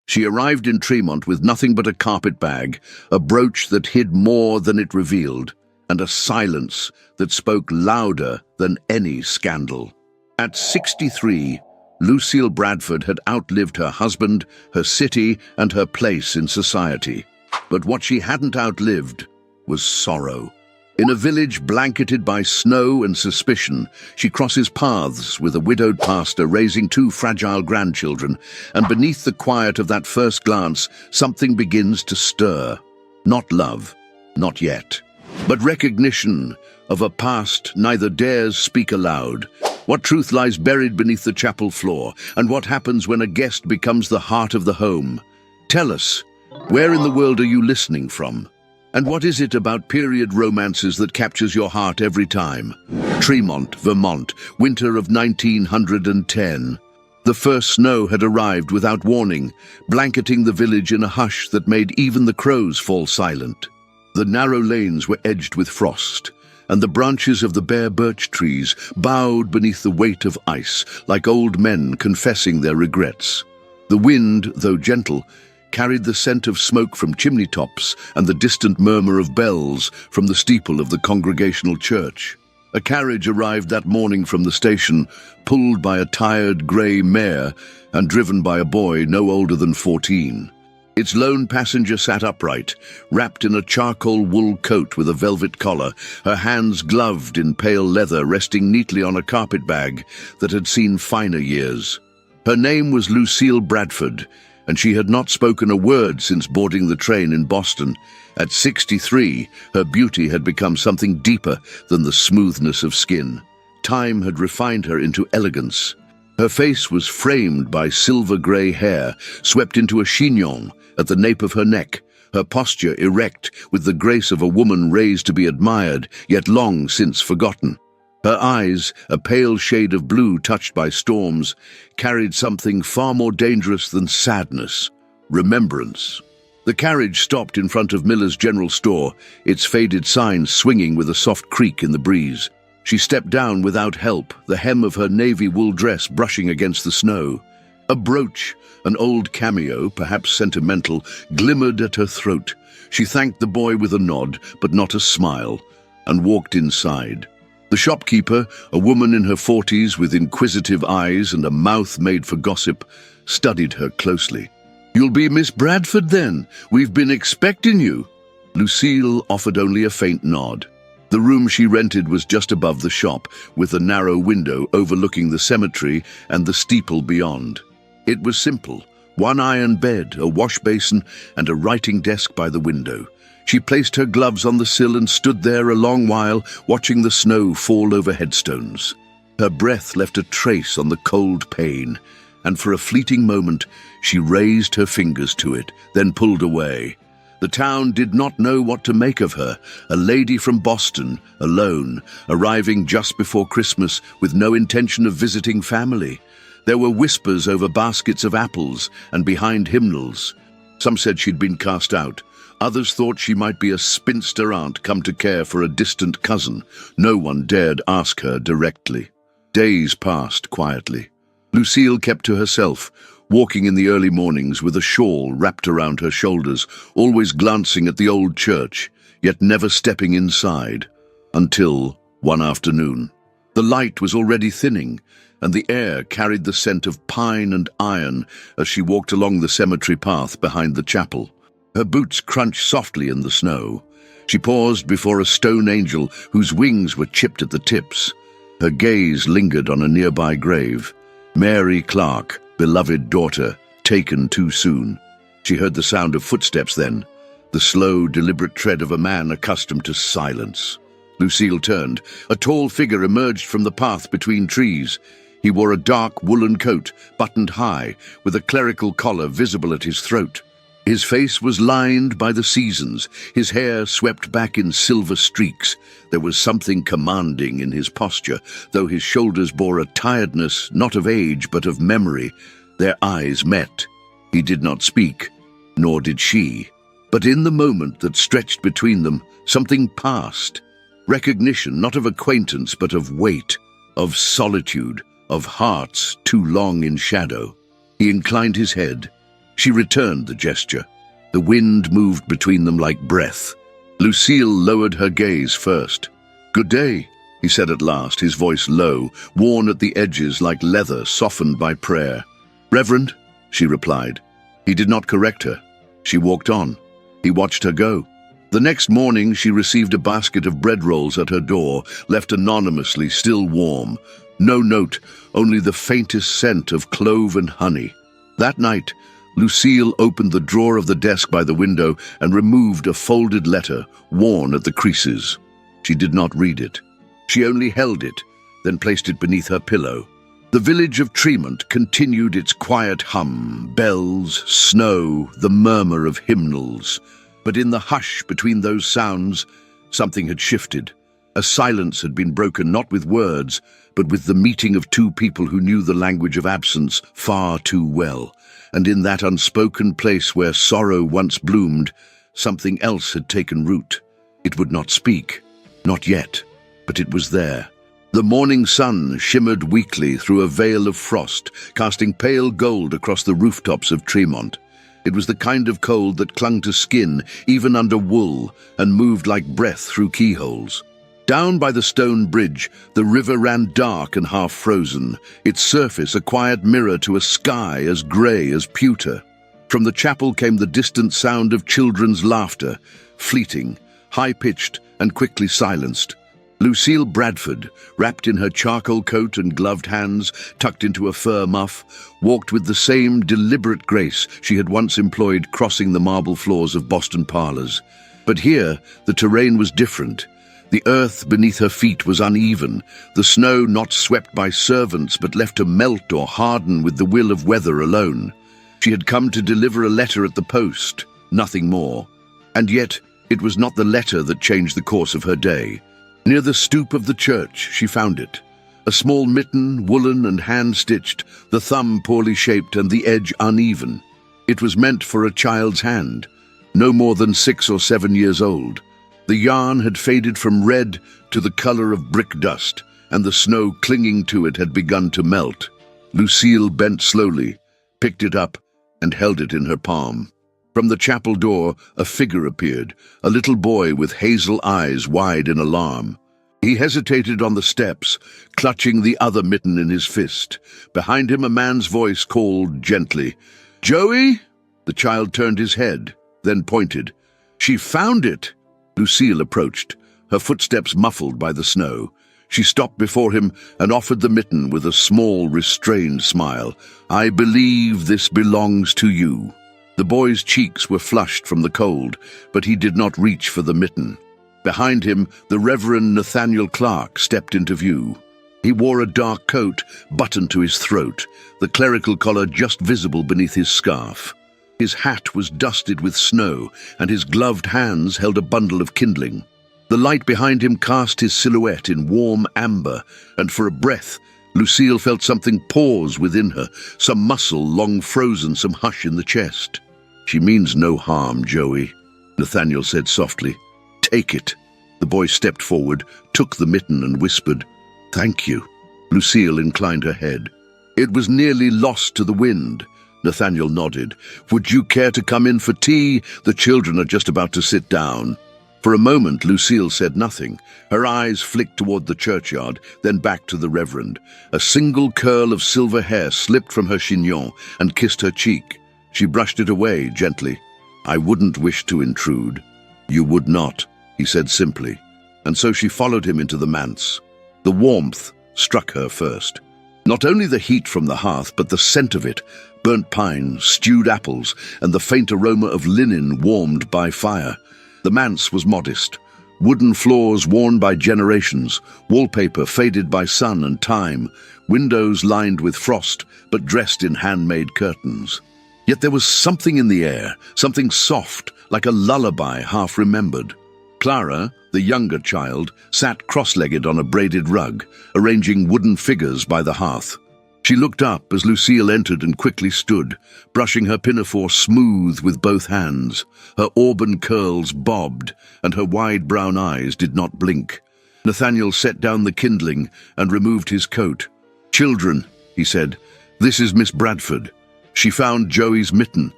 She arrived in Tremont with nothing but a carpet bag, a brooch that hid more than it revealed, and a silence that spoke louder than any scandal. At 63, Lucille Bradford had outlived her husband, her city, and her place in society. But what she hadn't outlived was sorrow. In a village blanketed by snow and suspicion, she crosses paths with a widowed pastor raising two fragile grandchildren, and beneath the quiet of that first glance, something begins to stir. Not love, not yet, but recognition of a past neither dares speak aloud. What truth lies buried beneath the chapel floor, and what happens when a guest becomes the heart of the home? Tell us, where in the world are you listening from? And what is it about period romances that captures your heart every time? Tremont, Vermont, winter of 1910. The first snow had arrived without warning, blanketing the village in a hush that made even the crows fall silent. The narrow lanes were edged with frost, and the branches of the bare birch trees bowed beneath the weight of ice, like old men confessing their regrets. The wind, though gentle, carried the scent of smoke from chimney tops and the distant murmur of bells from the steeple of the Congregational Church. A carriage arrived that morning from the station, pulled by a tired grey mare and driven by a boy no older than 14. Its lone passenger sat upright, wrapped in a charcoal wool coat with a velvet collar, her hands gloved in pale leather resting neatly on a carpet bag that had seen finer years. Her name was Lucille Bradford, and she had not spoken a word since boarding the train in Boston. At 63, her beauty had become something deeper than the smoothness of skin. Time had refined her into elegance. Her face was framed by silver-grey hair, swept into a chignon at the nape of her neck, her posture erect with the grace of a woman raised to be admired, yet long since forgotten. Her eyes, a pale shade of blue touched by storms, carried something far more dangerous than sadness: remembrance. The carriage stopped in front of Miller's General Store, its faded sign swinging with a soft creak in the breeze. She stepped down without help, the hem of her navy wool dress brushing against the snow. A brooch, an old cameo, perhaps sentimental, glimmered at her throat. She thanked the boy with a nod, but not a smile, and walked inside. The shopkeeper, a woman in her 40s with inquisitive eyes and a mouth made for gossip, studied her closely. "You'll be Miss Bradford, then? We've been expecting you." Lucille offered only a faint nod. The room she rented was just above the shop, with a narrow window overlooking the cemetery and the steeple beyond. It was simple: one iron bed, a wash basin, and a writing desk by the window. She placed her gloves on the sill and stood there a long while, watching the snow fall over headstones. Her breath left a trace on the cold pane, and for a fleeting moment she raised her fingers to it, then pulled away. The town did not know what to make of her, a lady from Boston, alone, arriving just before Christmas with no intention of visiting family. There were whispers over baskets of apples and behind hymnals. Some said she'd been cast out. Others thought she might be a spinster aunt come to care for a distant cousin. No one dared ask her directly. Days passed quietly. Lucille kept to herself, walking in the early mornings with a shawl wrapped around her shoulders, always glancing at the old church, yet never stepping inside, until one afternoon. The light was already thinning, and the air carried the scent of pine and iron as she walked along the cemetery path behind the chapel. Her boots crunched softly in the snow. She paused before a stone angel whose wings were chipped at the tips. Her gaze lingered on a nearby grave. Mary Clark, beloved daughter, taken too soon. She heard the sound of footsteps then, the slow, deliberate tread of a man accustomed to silence. Lucille turned. A tall figure emerged from the path between trees. He wore a dark woolen coat, buttoned high, with a clerical collar visible at his throat. His face was lined by the seasons, his hair swept back in silver streaks. There was something commanding in his posture, though his shoulders bore a tiredness not of age but of memory. Their eyes met. He did not speak, nor did she. But in the moment that stretched between them, something passed. Recognition not of acquaintance but of weight, of solitude, of hearts too long in shadow. He inclined his head. She returned the gesture. The wind moved between them like breath. Lucille lowered her gaze first. "Good day," he said at last, his voice low, worn at the edges like leather softened by prayer. "Reverend," she replied. He did not correct her. She walked on. He watched her go. The next morning she received a basket of bread rolls at her door, left anonymously, still warm. No note, only the faintest scent of clove and honey. That night, Lucille opened the drawer of the desk by the window and removed a folded letter, worn at the creases. She did not read it. She only held it, then placed it beneath her pillow. The village of Tremont continued its quiet hum, bells, snow, the murmur of hymnals. But in the hush between those sounds, something had shifted. A silence had been broken not with words, but with the meeting of two people who knew the language of absence far too well. And in that unspoken place where sorrow once bloomed, something else had taken root. It would not speak, not yet, but it was there. The morning sun shimmered weakly through a veil of frost, casting pale gold across the rooftops of Tremont. It was the kind of cold that clung to skin, even under wool, and moved like breath through keyholes. Down by the stone bridge, the river ran dark and half-frozen, its surface a quiet mirror to a sky as grey as pewter. From the chapel came the distant sound of children's laughter, fleeting, high-pitched and quickly silenced. Lucille Bradford, wrapped in her charcoal coat and gloved hands, tucked into a fur muff, walked with the same deliberate grace she had once employed crossing the marble floors of Boston parlors. But here, the terrain was different. The earth beneath her feet was uneven, the snow not swept by servants but left to melt or harden with the will of weather alone. She had come to deliver a letter at the post, nothing more. And yet, it was not the letter that changed the course of her day. Near the stoop of the church, she found it. A small mitten, woolen and hand-stitched, the thumb poorly shaped and the edge uneven. It was meant for a child's hand, no more than 6 or 7 years old. The yarn had faded from red to the color of brick dust, and the snow clinging to it had begun to melt. Lucille bent slowly, picked it up, and held it in her palm. From the chapel door, a figure appeared, a little boy with hazel eyes wide in alarm. He hesitated on the steps, clutching the other mitten in his fist. Behind him, a man's voice called gently, "Joey?" The child turned his head, then pointed. "She found it!" Lucille approached, her footsteps muffled by the snow. She stopped before him and offered the mitten with a small, restrained smile. "I believe this belongs to you." The boy's cheeks were flushed from the cold, but he did not reach for the mitten. Behind him, the Reverend Nathaniel Clark stepped into view. He wore a dark coat, buttoned to his throat, the clerical collar just visible beneath his scarf. His hat was dusted with snow, and his gloved hands held a bundle of kindling. The light behind him cast his silhouette in warm amber, and for a breath, Lucille felt something pause within her, some muscle long frozen, some hush in the chest. "She means no harm, Joey," Nathaniel said softly. "Take it." The boy stepped forward, took the mitten and whispered, "Thank you." Lucille inclined her head. "It was nearly lost to the wind." Nathaniel nodded. "Would you care to come in for tea? The children are just about to sit down." For a moment, Lucille said nothing. Her eyes flicked toward the churchyard, then back to the Reverend. A single curl of silver hair slipped from her chignon and kissed her cheek. She brushed it away gently. "I wouldn't wish to intrude." "You would not," he said simply. And so she followed him into the manse. The warmth struck her first. Not only the heat from the hearth, but the scent of it, burnt pine, stewed apples, and the faint aroma of linen warmed by fire. The manse was modest. Wooden floors worn by generations, wallpaper faded by sun and time, windows lined with frost, but dressed in handmade curtains. Yet there was something in the air, something soft, like a lullaby half-remembered. Clara, the younger child, sat cross-legged on a braided rug, arranging wooden figures by the hearth. She looked up as Lucille entered and quickly stood, brushing her pinafore smooth with both hands. Her auburn curls bobbed, and her wide brown eyes did not blink. Nathaniel set down the kindling and removed his coat. "Children," he said, "this is Miss Bradford. She found Joey's mitten.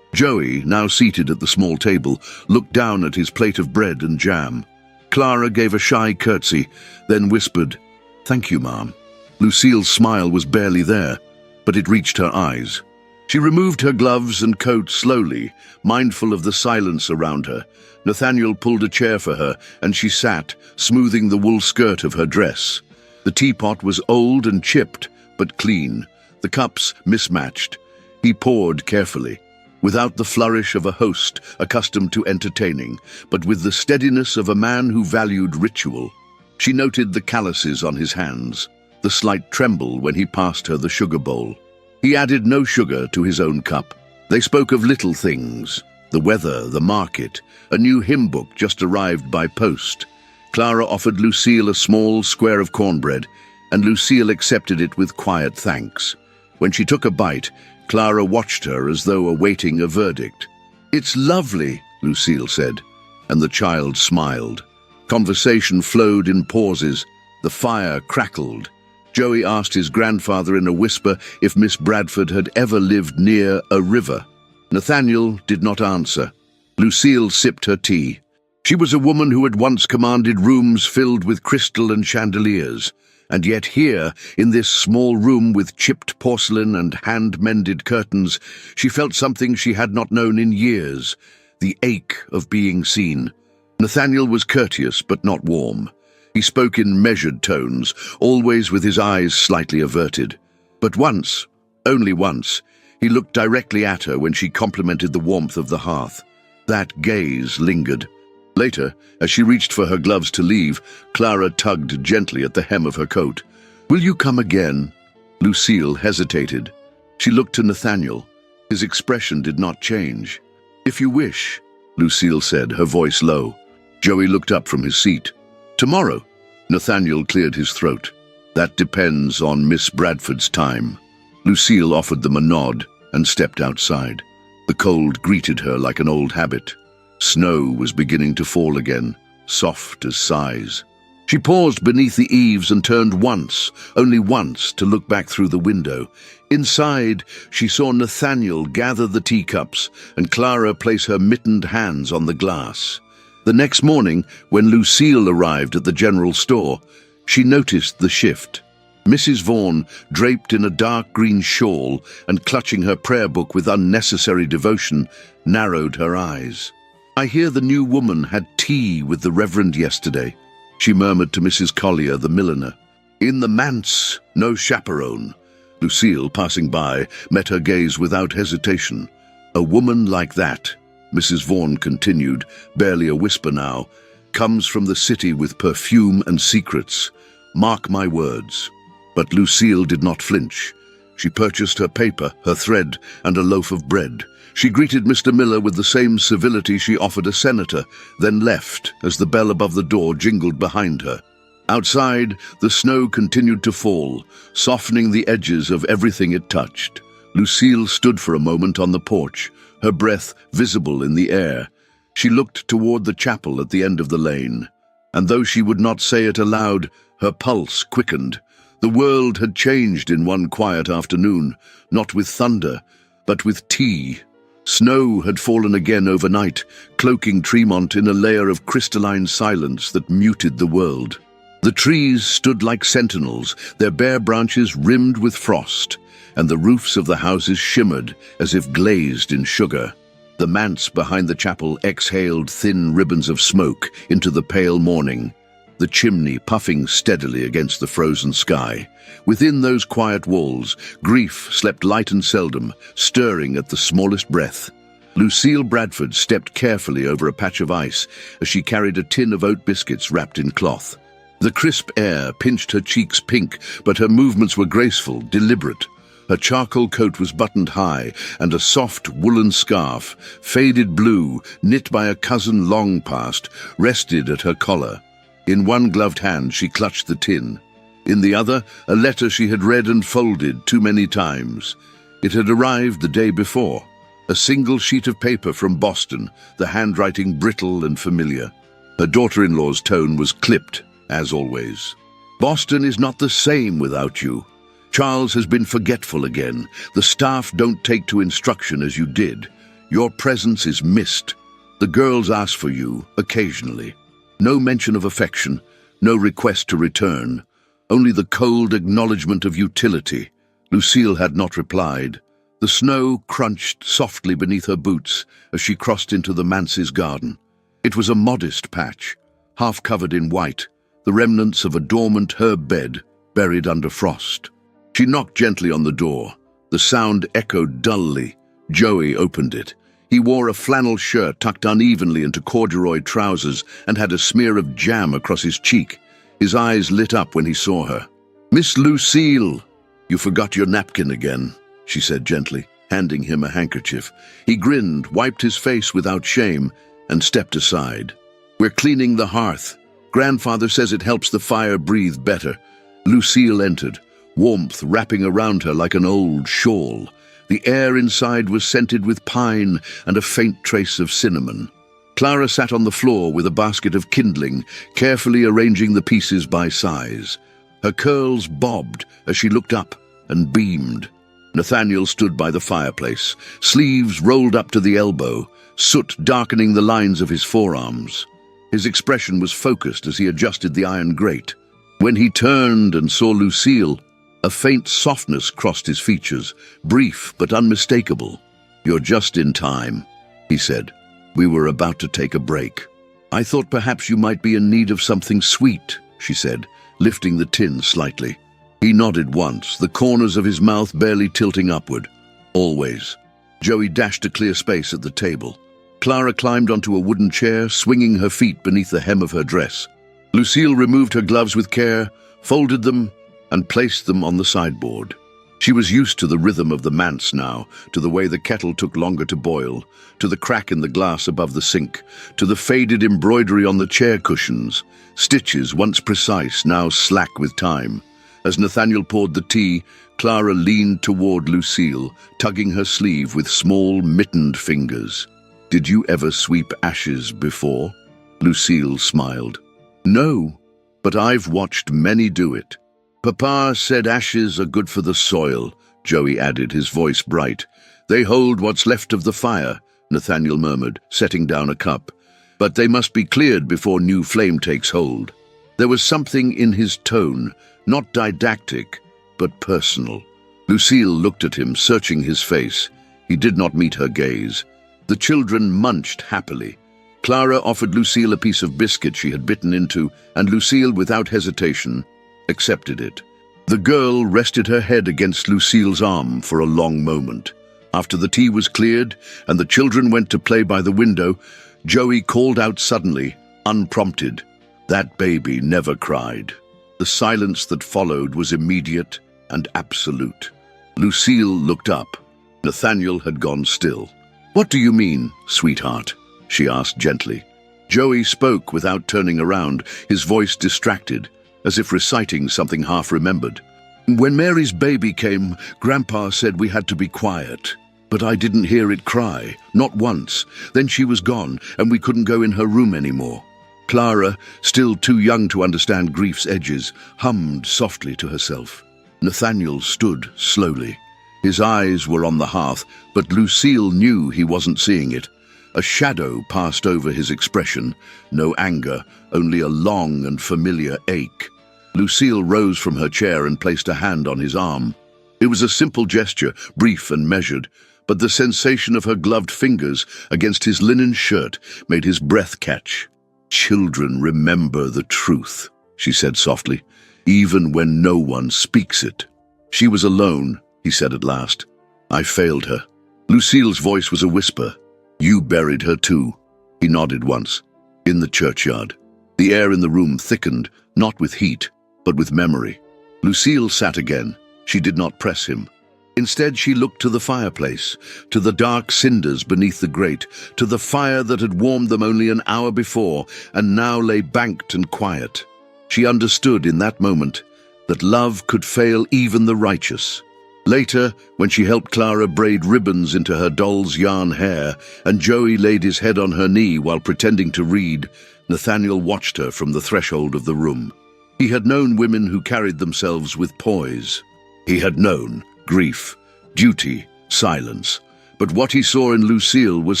Joey, now seated at the small table, looked down at his plate of bread and jam. Clara gave a shy curtsy, then whispered, "Thank you, Ma'am." Lucille's smile was barely there, but it reached her eyes. She removed her gloves and coat slowly, mindful of the silence around her. Nathaniel pulled a chair for her, and she sat, smoothing the wool skirt of her dress. The teapot was old and chipped, but clean, the cups mismatched. He poured carefully, without the flourish of a host accustomed to entertaining, but with the steadiness of a man who valued ritual. She noted the calluses on his hands, the slight tremble when he passed her the sugar bowl. He added no sugar to his own cup. They spoke of little things, the weather, the market, a new hymn book just arrived by post. Clara offered Lucille a small square of cornbread, and Lucille accepted it with quiet thanks. When she took a bite, Clara watched her as though awaiting a verdict. "It's lovely," Lucille said, and the child smiled. Conversation flowed in pauses. The fire crackled. Joey asked his grandfather in a whisper if Miss Bradford had ever lived near a river. Nathaniel did not answer. Lucille sipped her tea. She was a woman who had once commanded rooms filled with crystal and chandeliers, and yet here, in this small room with chipped porcelain and hand-mended curtains, she felt something she had not known in years, the ache of being seen. Nathaniel was courteous but not warm. He spoke in measured tones, always with his eyes slightly averted. But once, only once, he looked directly at her when she complimented the warmth of the hearth. That gaze lingered. Later, as she reached for her gloves to leave, Clara tugged gently at the hem of her coat. "Will you come again?" Lucille hesitated. She looked to Nathaniel. His expression did not change. "If you wish," Lucille said, her voice low. Joey looked up from his seat. "Tomorrow." Nathaniel cleared his throat. "That depends on Miss Bradford's time." Lucille offered them a nod and stepped outside. The cold greeted her like an old habit. Snow was beginning to fall again, soft as sighs. She paused beneath the eaves and turned once, only once, to look back through the window. Inside, she saw Nathaniel gather the teacups and Clara place her mittened hands on the glass. The next morning, when Lucille arrived at the general store, she noticed the shift. Mrs. Vaughan, draped in a dark green shawl and clutching her prayer book with unnecessary devotion, narrowed her eyes. "I hear the new woman had tea with the Reverend yesterday," she murmured to Mrs. Collier, the milliner. "In the manse, no chaperone." Lucille, passing by, met her gaze without hesitation. "A woman like that," Mrs. Vaughan continued, barely a whisper now, "comes from the city with perfume and secrets. Mark my words." But Lucille did not flinch. She purchased her paper, her thread, and a loaf of bread. She greeted Mr. Miller with the same civility she offered a senator, then left as the bell above the door jingled behind her. Outside, the snow continued to fall, softening the edges of everything it touched. Lucille stood for a moment on the porch, her breath visible in the air. She looked toward the chapel at the end of the lane, and though she would not say it aloud, her pulse quickened. The world had changed in one quiet afternoon, not with thunder, but with tea. Snow had fallen again overnight, cloaking Tremont in a layer of crystalline silence that muted the world. The trees stood like sentinels, their bare branches rimmed with frost, and the roofs of the houses shimmered as if glazed in sugar. The manse behind the chapel exhaled thin ribbons of smoke into the pale morning, the chimney puffing steadily against the frozen sky. Within those quiet walls, grief slept light and seldom, stirring at the smallest breath. Lucille Bradford stepped carefully over a patch of ice as she carried a tin of oat biscuits wrapped in cloth. The crisp air pinched her cheeks pink, but her movements were graceful, deliberate. Her charcoal coat was buttoned high, and a soft woolen scarf, faded blue, knit by a cousin long past, rested at her collar. In one gloved hand she clutched the tin. In the other, a letter she had read and folded too many times. It had arrived the day before. A single sheet of paper from Boston, the handwriting brittle and familiar. Her daughter-in-law's tone was clipped, as always. "Boston is not the same without you. Charles has been forgetful again. The staff don't take to instruction as you did. Your presence is missed. The girls ask for you, occasionally. No mention of affection, no request to return, only the cold acknowledgement of utility. Lucille had not replied. The snow crunched softly beneath her boots as she crossed into the manse's garden. It was a modest patch, half covered in white, the remnants of a dormant herb bed buried under frost. She knocked gently on the door. The sound echoed dully. Joey opened it. He wore a flannel shirt tucked unevenly into corduroy trousers and had a smear of jam across his cheek. His eyes lit up when he saw her. "Miss Lucille, you forgot your napkin again," she said gently, handing him a handkerchief. He grinned, wiped his face without shame, and stepped aside. "We're cleaning the hearth. Grandfather says it helps the fire breathe better." Lucille entered, warmth wrapping around her like an old shawl. The air inside was scented with pine and a faint trace of cinnamon. Clara sat on the floor with a basket of kindling, carefully arranging the pieces by size. Her curls bobbed as she looked up and beamed. Nathaniel stood by the fireplace, sleeves rolled up to the elbow, soot darkening the lines of his forearms. His expression was focused as he adjusted the iron grate. When he turned and saw Lucille, a faint softness crossed his features, brief but unmistakable. "You're just in time," he said. "We were about to take a break." "I thought perhaps you might be in need of something sweet," she said, lifting the tin slightly. He nodded once, the corners of his mouth barely tilting upward. "Always." Joey dashed to clear space at the table. Clara climbed onto a wooden chair, swinging her feet beneath the hem of her dress. Lucille removed her gloves with care, folded them, and placed them on the sideboard. She was used to the rhythm of the manse now, to the way the kettle took longer to boil, to the crack in the glass above the sink, to the faded embroidery on the chair cushions, stitches once precise, now slack with time. As Nathaniel poured the tea, Clara leaned toward Lucille, tugging her sleeve with small, mittened fingers. "Did you ever sweep ashes before?" Lucille smiled. "No, but I've watched many do it." "Papa said ashes are good for the soil," Joey added, his voice bright. "They hold what's left of the fire," Nathaniel murmured, setting down a cup. "But they must be cleared before new flame takes hold." There was something in his tone, not didactic, but personal. Lucille looked at him, searching his face. He did not meet her gaze. The children munched happily. Clara offered Lucille a piece of biscuit she had bitten into, and Lucille, without hesitation, accepted it. The girl rested her head against Lucille's arm for a long moment. After the tea was cleared and the children went to play by the window, Joey called out suddenly, unprompted, "That baby never cried." The silence that followed was immediate and absolute. Lucille looked up. Nathaniel had gone still. "What do you mean, sweetheart?" she asked gently. Joey spoke without turning around, his voice distracted, as if reciting something half-remembered. "When Mary's baby came, Grandpa said we had to be quiet. But I didn't hear it cry, not once. Then she was gone, and we couldn't go in her room anymore." Clara, still too young to understand grief's edges, hummed softly to herself. Nathaniel stood slowly. His eyes were on the hearth, but Lucille knew he wasn't seeing it. A shadow passed over his expression, no anger, only a long and familiar ache. Lucille rose from her chair and placed a hand on his arm. It was a simple gesture, brief and measured, but the sensation of her gloved fingers against his linen shirt made his breath catch. "Children remember the truth," she said softly, "even when no one speaks it." "She was alone," he said at last. "I failed her." Lucille's voice was a whisper. "You buried her too." He nodded once. "In the churchyard." The air in the room thickened, not with heat, but with memory. Lucille sat again. She did not press him. Instead, she looked to the fireplace, to the dark cinders beneath the grate, to the fire that had warmed them only an hour before and now lay banked and quiet. She understood in that moment that love could fail even the righteous. Later, when she helped Clara braid ribbons into her doll's yarn hair and Joey laid his head on her knee while pretending to read, Nathaniel watched her from the threshold of the room. He had known women who carried themselves with poise. He had known grief, duty, silence. But what he saw in Lucille was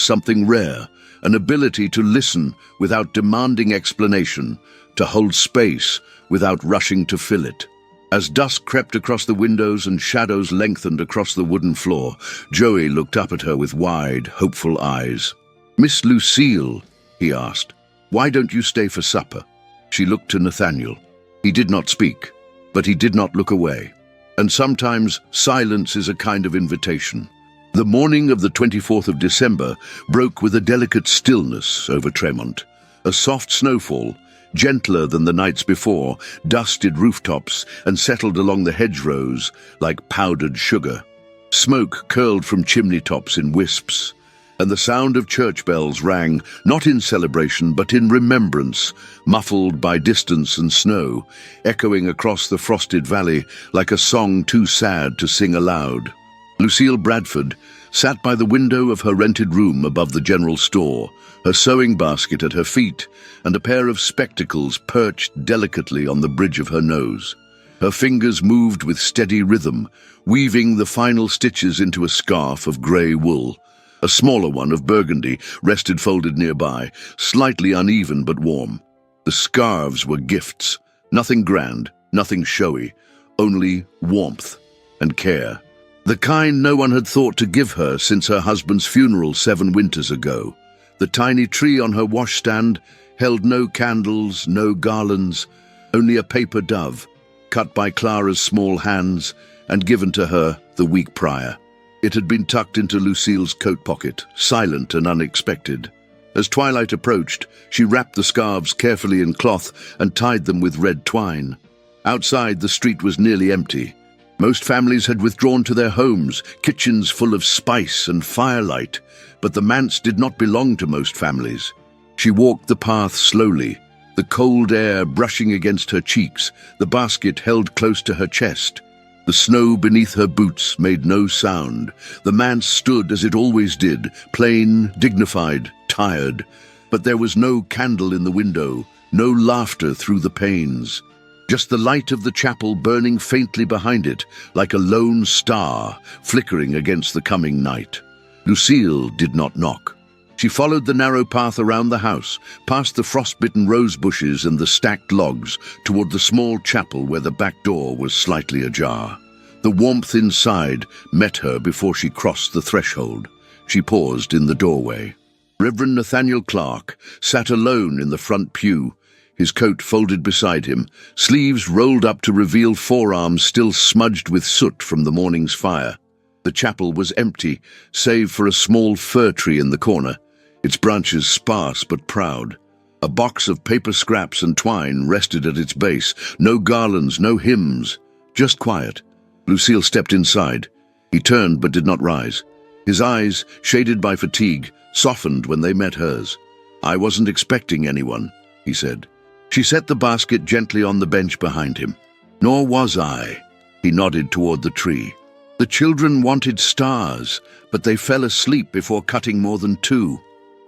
something rare, an ability to listen without demanding explanation, to hold space without rushing to fill it. As dusk crept across the windows and shadows lengthened across the wooden floor, Joey looked up at her with wide, hopeful eyes. "Miss Lucille," he asked, "why don't you stay for supper?" She looked to Nathaniel. He did not speak, but he did not look away. And sometimes silence is a kind of invitation. The morning of the 24th of December broke with a delicate stillness over Tremont. A soft snowfall, gentler than the nights before, dusted rooftops and settled along the hedgerows like powdered sugar. Smoke curled from chimney tops in wisps, and the sound of church bells rang, not in celebration but in remembrance, muffled by distance and snow, echoing across the frosted valley like a song too sad to sing aloud. Lucille Bradford sat by the window of her rented room above the general store, her sewing basket at her feet and a pair of spectacles perched delicately on the bridge of her nose. Her fingers moved with steady rhythm, weaving the final stitches into a scarf of grey wool. A smaller one of burgundy rested folded nearby, slightly uneven but warm. The scarves were gifts, nothing grand, nothing showy, only warmth and care. The kind no one had thought to give her since her husband's funeral 7 winters ago. The tiny tree on her washstand held no candles, no garlands, only a paper dove, cut by Clara's small hands and given to her the week prior. It had been tucked into Lucille's coat pocket, silent and unexpected. As twilight approached, she wrapped the scarves carefully in cloth and tied them with red twine. Outside, the street was nearly empty. Most families had withdrawn to their homes, kitchens full of spice and firelight, but the manse did not belong to most families. She walked the path slowly, the cold air brushing against her cheeks, the basket held close to her chest. The snow beneath her boots made no sound. The manse stood as it always did, plain, dignified, tired. But there was no candle in the window, no laughter through the panes. Just the light of the chapel burning faintly behind it, like a lone star flickering against the coming night. Lucille did not knock. She followed the narrow path around the house, past the frost-bitten rose bushes and the stacked logs, toward the small chapel where the back door was slightly ajar. The warmth inside met her before she crossed the threshold. She paused in the doorway. Reverend Nathaniel Clark sat alone in the front pew, his coat folded beside him, sleeves rolled up to reveal forearms still smudged with soot from the morning's fire. The chapel was empty, save for a small fir tree in the corner, its branches sparse but proud. A box of paper scraps and twine rested at its base, no garlands, no hymns, just quiet. Lucille stepped inside. He turned but did not rise. His eyes, shaded by fatigue, softened when they met hers. "I wasn't expecting anyone," he said. She set the basket gently on the bench behind him. "Nor was I." He nodded toward the tree. "The children wanted stars, but they fell asleep before cutting more than 2.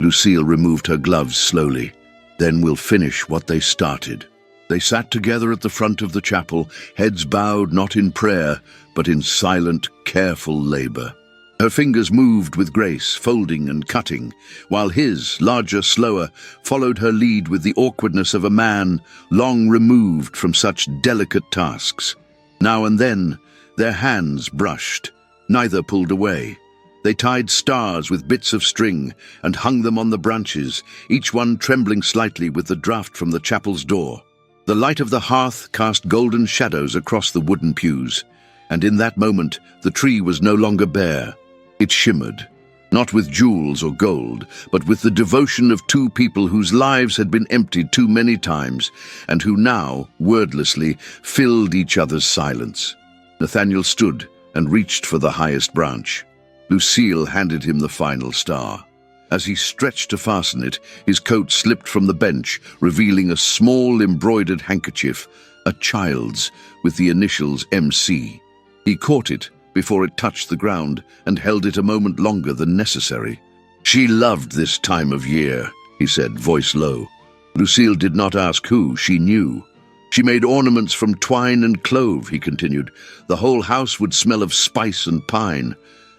Lucille removed her gloves slowly. "Then we'll finish what they started." They sat together at the front of the chapel, heads bowed not in prayer, but in silent, careful labor. Her fingers moved with grace, folding and cutting, while his, larger, slower, followed her lead with the awkwardness of a man long removed from such delicate tasks. Now and then, their hands brushed. Neither pulled away. They tied stars with bits of string and hung them on the branches, each one trembling slightly with the draught from the chapel's door. The light of the hearth cast golden shadows across the wooden pews, and in that moment the tree was no longer bare. It shimmered, not with jewels or gold, but with the devotion of 2 people whose lives had been emptied too many times, and who now, wordlessly, filled each other's silence. Nathaniel stood and reached for the highest branch. Lucille handed him the final star. As he stretched to fasten it, his coat slipped from the bench, revealing a small embroidered handkerchief, a child's, with the initials MC. He caught it before it touched the ground and held it a moment longer than necessary. "She loved this time of year," he said, voice low. Lucille did not ask who, she knew. "She made ornaments from twine and clove," he continued. "The whole house would smell of spice and pine.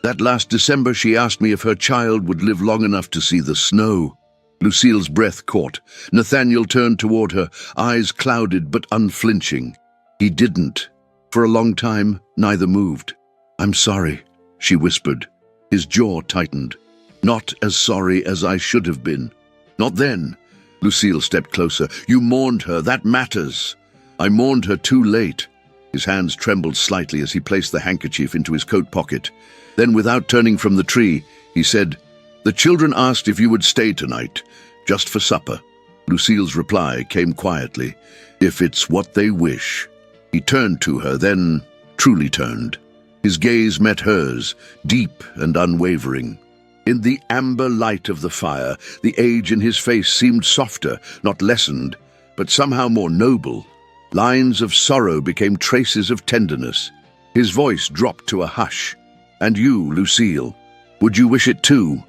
That last December she asked me if her child would live long enough to see the snow." Lucille's breath caught. Nathaniel turned toward her, eyes clouded but unflinching. He didn't. For a long time, neither moved. "I'm sorry," she whispered. His jaw tightened. "Not as sorry as I should have been." "Not then." Lucille stepped closer. "You mourned her. That matters." "I mourned her too late." His hands trembled slightly as he placed the handkerchief into his coat pocket. Then, without turning from the tree, he said, "The children asked if you would stay tonight, just for supper." Lucille's reply came quietly, "If it's what they wish." He turned to her, then truly turned. His gaze met hers, deep and unwavering. In the amber light of the fire, the age in his face seemed softer, not lessened, but somehow more noble. Lines of sorrow became traces of tenderness. His voice dropped to a hush. "And you, Lucille, would you wish it too?"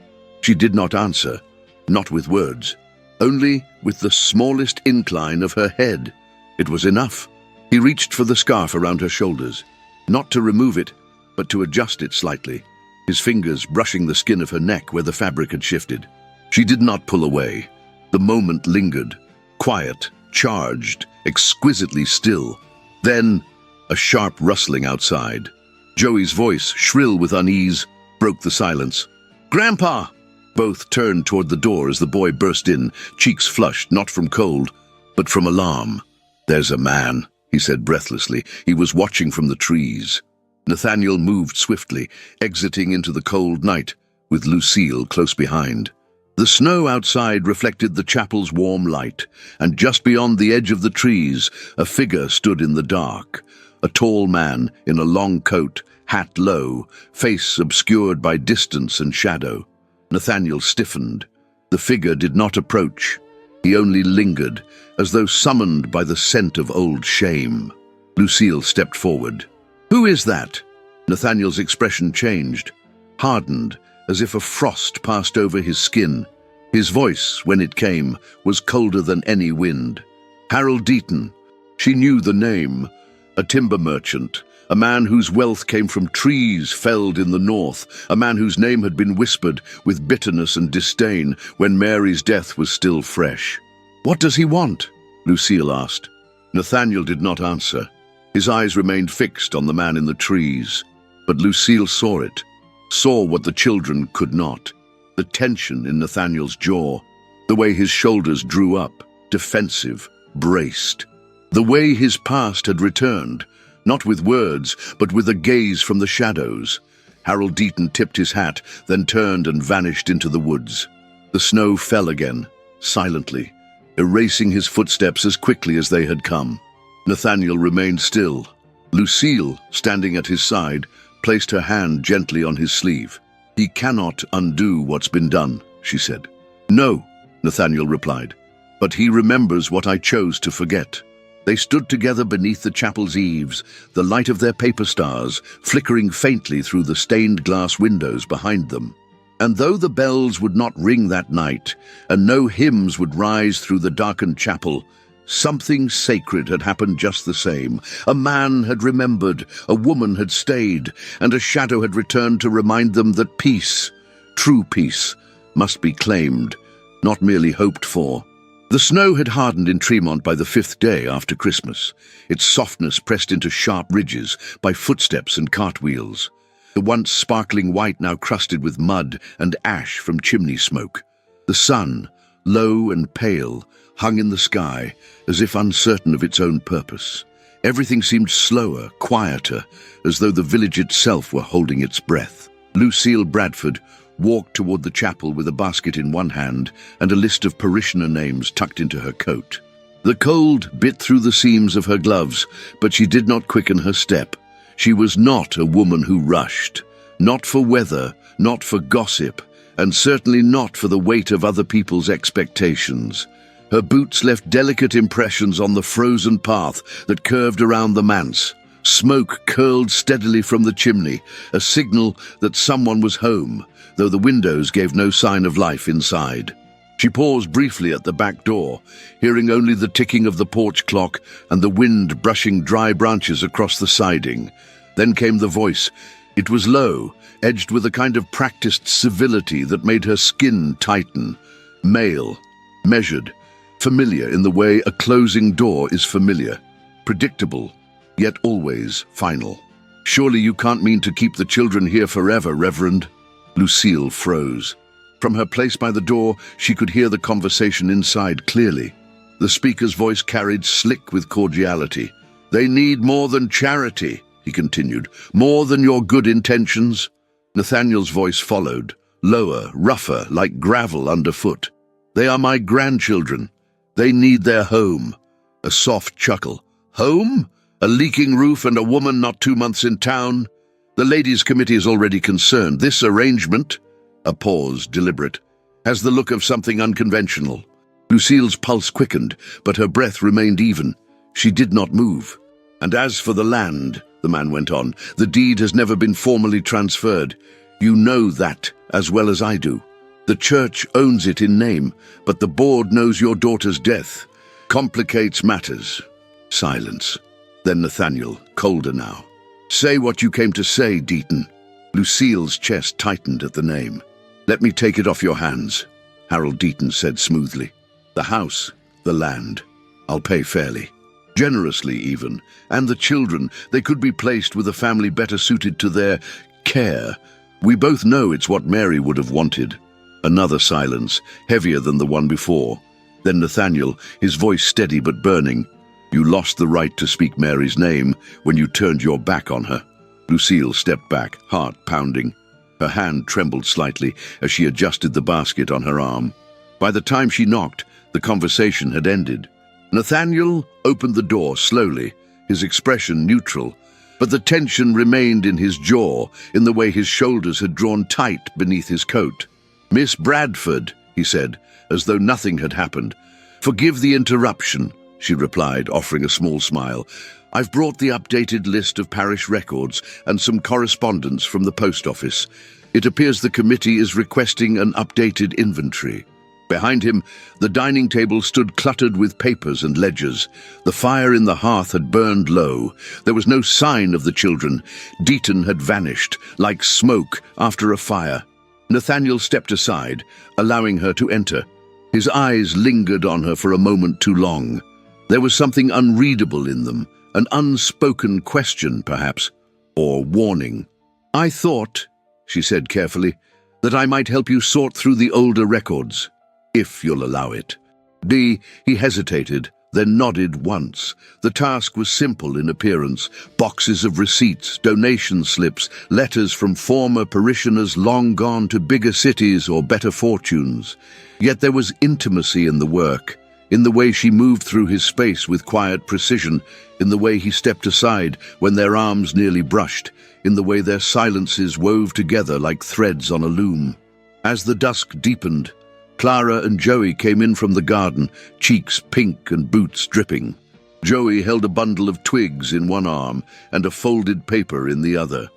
She did not answer, not with words, only with the smallest incline of her head. It was enough. He reached for the scarf around her shoulders, not to remove it, but to adjust it slightly, his fingers brushing the skin of her neck where the fabric had shifted. She did not pull away. The moment lingered, quiet, charged, exquisitely still. Then, a sharp rustling outside. Joey's voice, shrill with unease, broke the silence. "Grandpa!" Both turned toward the door as the boy burst in, cheeks flushed, not from cold, but from alarm. "There's a man," he said breathlessly. He was watching from the trees. Nathaniel moved swiftly, exiting into the cold night, with Lucille close behind. The snow outside reflected the chapel's warm light, and just beyond the edge of the trees, a figure stood in the dark. A tall man in a long coat, hat low, face obscured by distance and shadow. Nathaniel stiffened. The figure did not approach. He only lingered, as though summoned by the scent of old shame. Lucille stepped forward. "Who is that?" Nathaniel's expression changed, hardened, as if a frost passed over his skin. His voice, when it came, was colder than any wind. "Harold Deaton." She knew the name. A timber merchant, a man whose wealth came from trees felled in the north, a man whose name had been whispered with bitterness and disdain when Mary's death was still fresh. "What does he want?" Lucille asked. Nathaniel did not answer. His eyes remained fixed on the man in the trees. But Lucille saw it, saw what the children could not. The tension in Nathaniel's jaw, the way his shoulders drew up, defensive, braced. The way his past had returned, not with words, but with a gaze from the shadows. Harold Deaton tipped his hat, then turned and vanished into the woods. The snow fell again, silently, erasing his footsteps as quickly as they had come. Nathaniel remained still. Lucille, standing at his side, placed her hand gently on his sleeve. "He cannot undo what's been done," she said. "No," Nathaniel replied, "but he remembers what I chose to forget." They stood together beneath the chapel's eaves, the light of their paper stars flickering faintly through the stained glass windows behind them. And though the bells would not ring that night, and no hymns would rise through the darkened chapel, something sacred had happened just the same. A man had remembered, a woman had stayed, and a shadow had returned to remind them that peace, true peace, must be claimed, not merely hoped for. The snow had hardened in Tremont by the 5th day after Christmas, its softness pressed into sharp ridges by footsteps and cartwheels. The once sparkling white now crusted with mud and ash from chimney smoke. The sun, low and pale, hung in the sky, as if uncertain of its own purpose. Everything seemed slower, quieter, as though the village itself were holding its breath. Lucille Bradford walked toward the chapel with a basket in one hand and a list of parishioner names tucked into her coat. The cold bit through the seams of her gloves, but she did not quicken her step. She was not a woman who rushed, not for weather, not for gossip, and certainly not for the weight of other people's expectations. Her boots left delicate impressions on the frozen path that curved around the manse. Smoke curled steadily from the chimney, a signal that someone was home, though the windows gave no sign of life inside. She paused briefly at the back door, hearing only the ticking of the porch clock and the wind brushing dry branches across the siding. Then came the voice, It was low, edged with a kind of practiced civility that made her skin tighten. Male, measured, familiar in the way a closing door is familiar. Predictable, yet always final. "Surely you can't mean to keep the children here forever, Reverend?" Lucille froze. From her place by the door, she could hear the conversation inside clearly. The speaker's voice carried slick with cordiality. "They need more than charity," he continued, "more than your good intentions." Nathaniel's voice followed, lower, rougher, like gravel underfoot. "They are my grandchildren. They need their home." A soft chuckle. "Home? A leaking roof and a woman not 2 months in town? The ladies' committee is already concerned. This arrangement," a pause, deliberate, "has the look of something unconventional." Lucille's pulse quickened, but her breath remained even. She did not move. "And as for the land," the man went on, "the deed has never been formally transferred. You know that as well as I do. The church owns it in name, but the board knows your daughter's death. Complicates matters." Silence. Then Nathaniel, colder now. "Say what you came to say, Deaton." Lucille's chest tightened at the name. "Let me take it off your hands," Harold Deaton said smoothly. "The house, the land. I'll pay fairly. Generously even. And the children, they could be placed with a family better suited to their care. We both know it's what Mary would have wanted." Another silence, heavier than the one before. Then Nathaniel, his voice steady but burning. "You lost the right to speak Mary's name when you turned your back on her." Lucille stepped back, heart pounding. Her hand trembled slightly as she adjusted the basket on her arm. By the time she knocked, the conversation had ended. Nathaniel opened the door slowly, his expression neutral, but the tension remained in his jaw, in the way his shoulders had drawn tight beneath his coat. "Miss Bradford," he said, as though nothing had happened. "Forgive the interruption," she replied, offering a small smile. "I've brought the updated list of parish records and some correspondence from the post office. It appears the committee is requesting an updated inventory." Behind him, the dining table stood cluttered with papers and ledgers. The fire in the hearth had burned low. There was no sign of the children. Deaton had vanished, like smoke after a fire. Nathaniel stepped aside, allowing her to enter. His eyes lingered on her for a moment too long. There was something unreadable in them, an unspoken question, perhaps, or warning. "I thought," she said carefully, "that I might help you sort through the older records. If you'll allow it." He hesitated, then nodded once. The task was simple in appearance. Boxes of receipts, donation slips, letters from former parishioners long gone to bigger cities or better fortunes. Yet there was intimacy in the work, in the way she moved through his space with quiet precision, in the way he stepped aside when their arms nearly brushed, in the way their silences wove together like threads on a loom. As the dusk deepened, Clara and Joey came in from the garden, cheeks pink and boots dripping. Joey held a bundle of twigs in one arm and a folded paper in the other.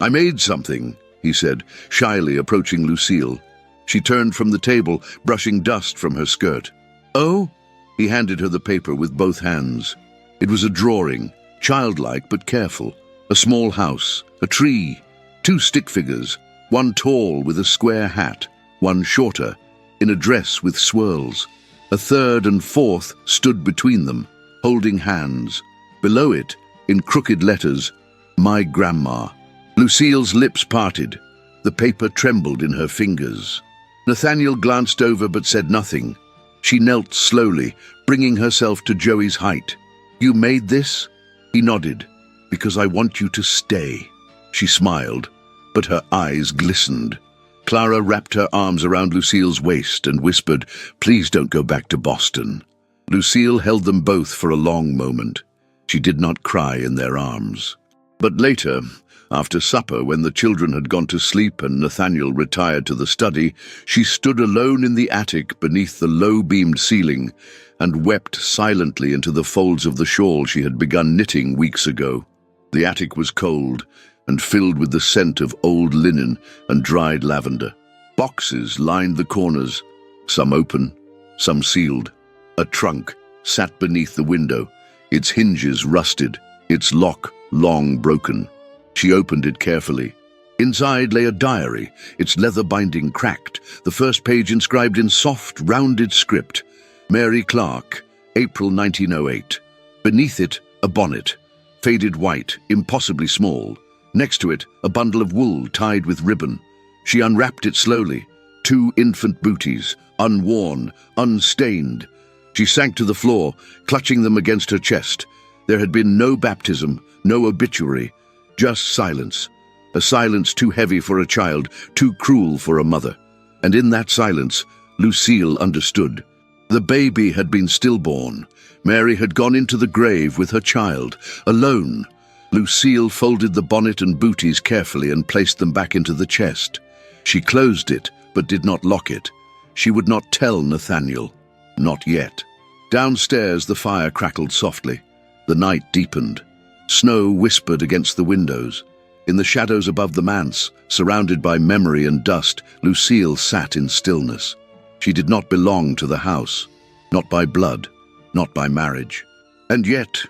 "I made something," he said, shyly approaching Lucille. She turned from the table, brushing dust from her skirt. "Oh?" He handed her the paper with both hands. It was a drawing, childlike but careful. A small house, a tree, 2 stick figures, one tall with a square hat, one shorter, in a dress with swirls. A third and fourth stood between them, holding hands. Below it, in crooked letters, "My Grandma." Lucille's lips parted. The paper trembled in her fingers. Nathaniel glanced over but said nothing. She knelt slowly, bringing herself to Joey's height. "You made this?" He nodded. "Because I want you to stay." She smiled, but her eyes glistened. Clara wrapped her arms around Lucille's waist and whispered, "Please don't go back to Boston." Lucille held them both for a long moment. She did not cry in their arms. But later, after supper, when the children had gone to sleep and Nathaniel retired to the study, she stood alone in the attic beneath the low-beamed ceiling and wept silently into the folds of the shawl she had begun knitting weeks ago. The attic was cold and filled with the scent of old linen and dried lavender. Boxes lined the corners, some open, some sealed. A trunk sat beneath the window, its hinges rusted, its lock long broken. She opened it carefully. Inside lay a diary, its leather binding cracked, the first page inscribed in soft, rounded script, Mary Clark, April 1908. Beneath it, a bonnet, faded white, impossibly small. Next to it, a bundle of wool tied with ribbon. She unwrapped it slowly. 2 infant booties, unworn, unstained. She sank to the floor, clutching them against her chest. There had been no baptism, no obituary, just silence. A silence too heavy for a child, too cruel for a mother. And in that silence, Lucille understood. The baby had been stillborn. Mary had gone into the grave with her child, alone. Lucille folded the bonnet and booties carefully and placed them back into the chest. She closed it, but did not lock it. She would not tell Nathaniel. Not yet. Downstairs, the fire crackled softly. The night deepened. Snow whispered against the windows. In the shadows above the manse, surrounded by memory and dust, Lucille sat in stillness. She did not belong to the house, not by blood, not by marriage. And yet,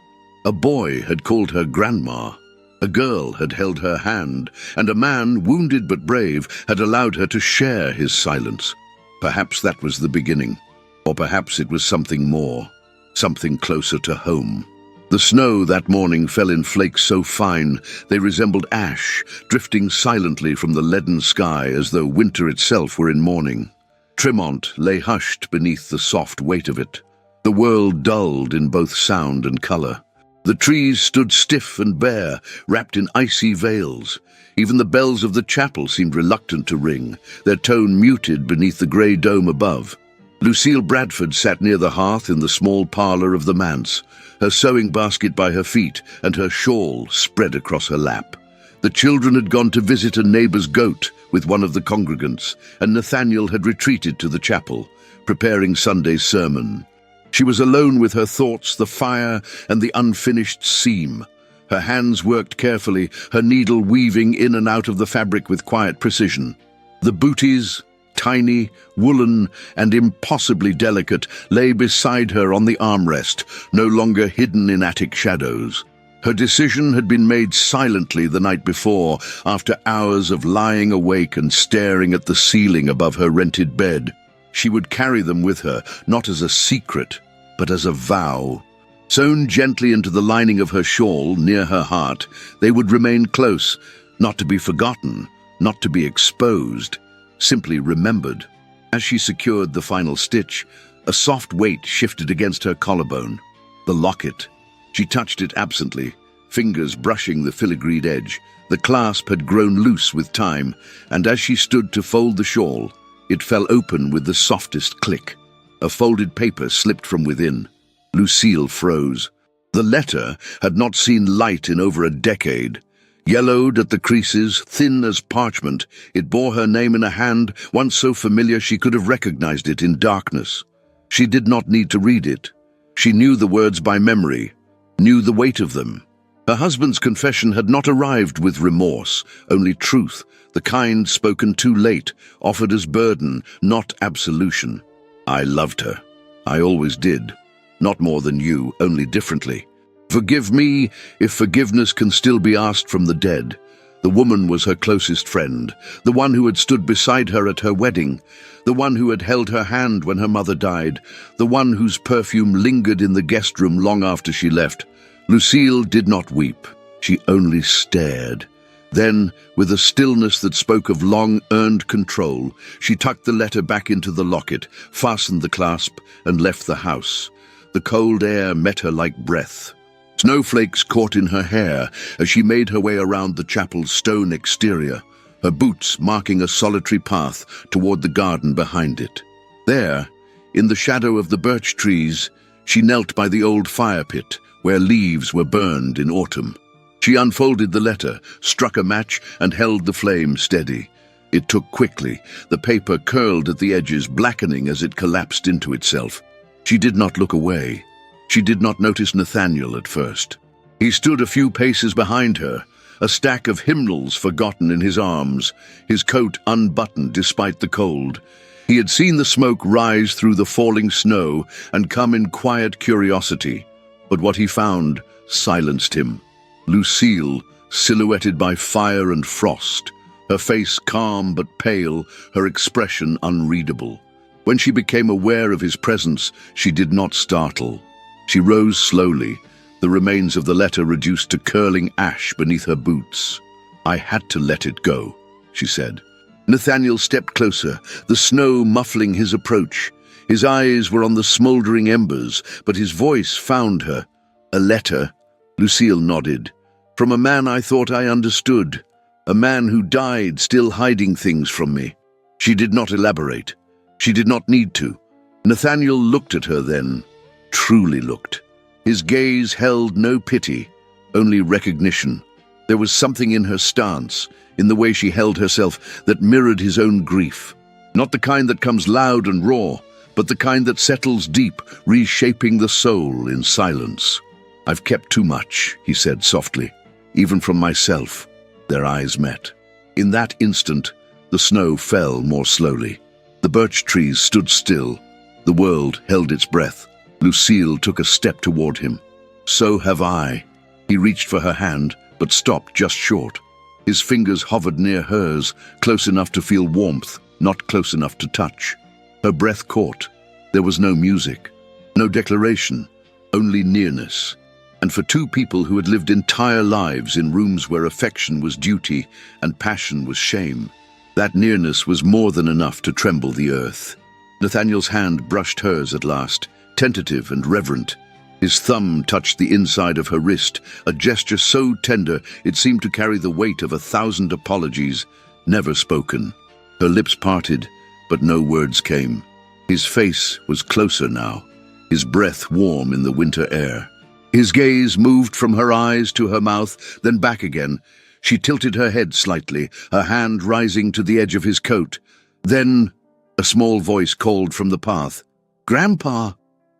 a boy had called her grandma. A girl had held her hand, and a man, wounded but brave, had allowed her to share his silence. Perhaps that was the beginning, or perhaps it was something more, something closer to home. The snow that morning fell in flakes so fine they resembled ash, drifting silently from the leaden sky as though winter itself were in mourning. Tremont lay hushed beneath the soft weight of it. The world dulled in both sound and color. The trees stood stiff and bare, wrapped in icy veils. Even the bells of the chapel seemed reluctant to ring, their tone muted beneath the grey dome above. Lucille Bradford sat near the hearth in the small parlour of the manse, her sewing basket by her feet and her shawl spread across her lap. The children had gone to visit a neighbour's goat with one of the congregants, and Nathaniel had retreated to the chapel, preparing Sunday's sermon. She was alone with her thoughts, the fire, and the unfinished seam. Her hands worked carefully, her needle weaving in and out of the fabric with quiet precision. The booties, tiny, woolen, and impossibly delicate, lay beside her on the armrest, no longer hidden in attic shadows. Her decision had been made silently the night before, after hours of lying awake and staring at the ceiling above her rented bed. She would carry them with her, not as a secret, but as a vow. Sewn gently into the lining of her shawl, near her heart, they would remain close, not to be forgotten, not to be exposed, simply remembered. As she secured the final stitch, a soft weight shifted against her collarbone. The locket. She touched it absently, fingers brushing the filigreed edge. The clasp had grown loose with time, and as she stood to fold the shawl, it fell open with the softest click. A folded paper slipped from within. Lucille froze. The letter had not seen light in over a decade. Yellowed at the creases, thin as parchment, it bore her name in a hand once so familiar she could have recognized it in darkness. She did not need to read it. She knew the words by memory, knew the weight of them. Her husband's confession had not arrived with remorse, only truth, the kind spoken too late, offered as burden, not absolution. I loved her. I always did. Not more than you, only differently. Forgive me if forgiveness can still be asked from the dead. The woman was her closest friend, the one who had stood beside her at her wedding, the one who had held her hand when her mother died, the one whose perfume lingered in the guest room long after she left. Lucille did not weep. She only stared. Then, with a stillness that spoke of long-earned control, she tucked the letter back into the locket, fastened the clasp, and left the house. The cold air met her like breath. Snowflakes caught in her hair as she made her way around the chapel's stone exterior, her boots marking a solitary path toward the garden behind it. There, in the shadow of the birch trees, she knelt by the old fire pit, where leaves were burned in autumn. She unfolded the letter, struck a match, and held the flame steady. It took quickly. The paper curled at the edges, blackening as it collapsed into itself. She did not look away. She did not notice Nathaniel at first. He stood a few paces behind her, a stack of hymnals forgotten in his arms, his coat unbuttoned despite the cold. He had seen the smoke rise through the falling snow and come in quiet curiosity, but what he found silenced him. Lucille, silhouetted by fire and frost, her face calm but pale, her expression unreadable. When she became aware of his presence, she did not startle. She rose slowly, the remains of the letter reduced to curling ash beneath her boots. "I had to let it go," she said. Nathaniel stepped closer, the snow muffling his approach. His eyes were on the smouldering embers, but his voice found her. "A letter?" Lucille nodded. "From a man I thought I understood. A man who died still hiding things from me." She did not elaborate. She did not need to. Nathaniel looked at her then, truly looked. His gaze held no pity, only recognition. There was something in her stance, in the way she held herself, that mirrored his own grief. Not the kind that comes loud and raw, but the kind that settles deep, reshaping the soul in silence. "I've kept too much," he said softly, "even from myself." Their eyes met. In that instant, the snow fell more slowly. The birch trees stood still. The world held its breath. Lucille took a step toward him. "So have I." He reached for her hand, but stopped just short. His fingers hovered near hers, close enough to feel warmth, not close enough to touch. Her breath caught. There was no music, no declaration, only nearness. And for two people who had lived entire lives in rooms where affection was duty and passion was shame, that nearness was more than enough to tremble the earth. Nathaniel's hand brushed hers at last, tentative and reverent. His thumb touched the inside of her wrist, a gesture so tender it seemed to carry the weight of 1,000 apologies, never spoken. Her lips parted, but no words came. His face was closer now, his breath warm in the winter air. His gaze moved from her eyes to her mouth, then back again. She tilted her head slightly, her hand rising to the edge of his coat. Then a small voice called from the path, "Grandpa!"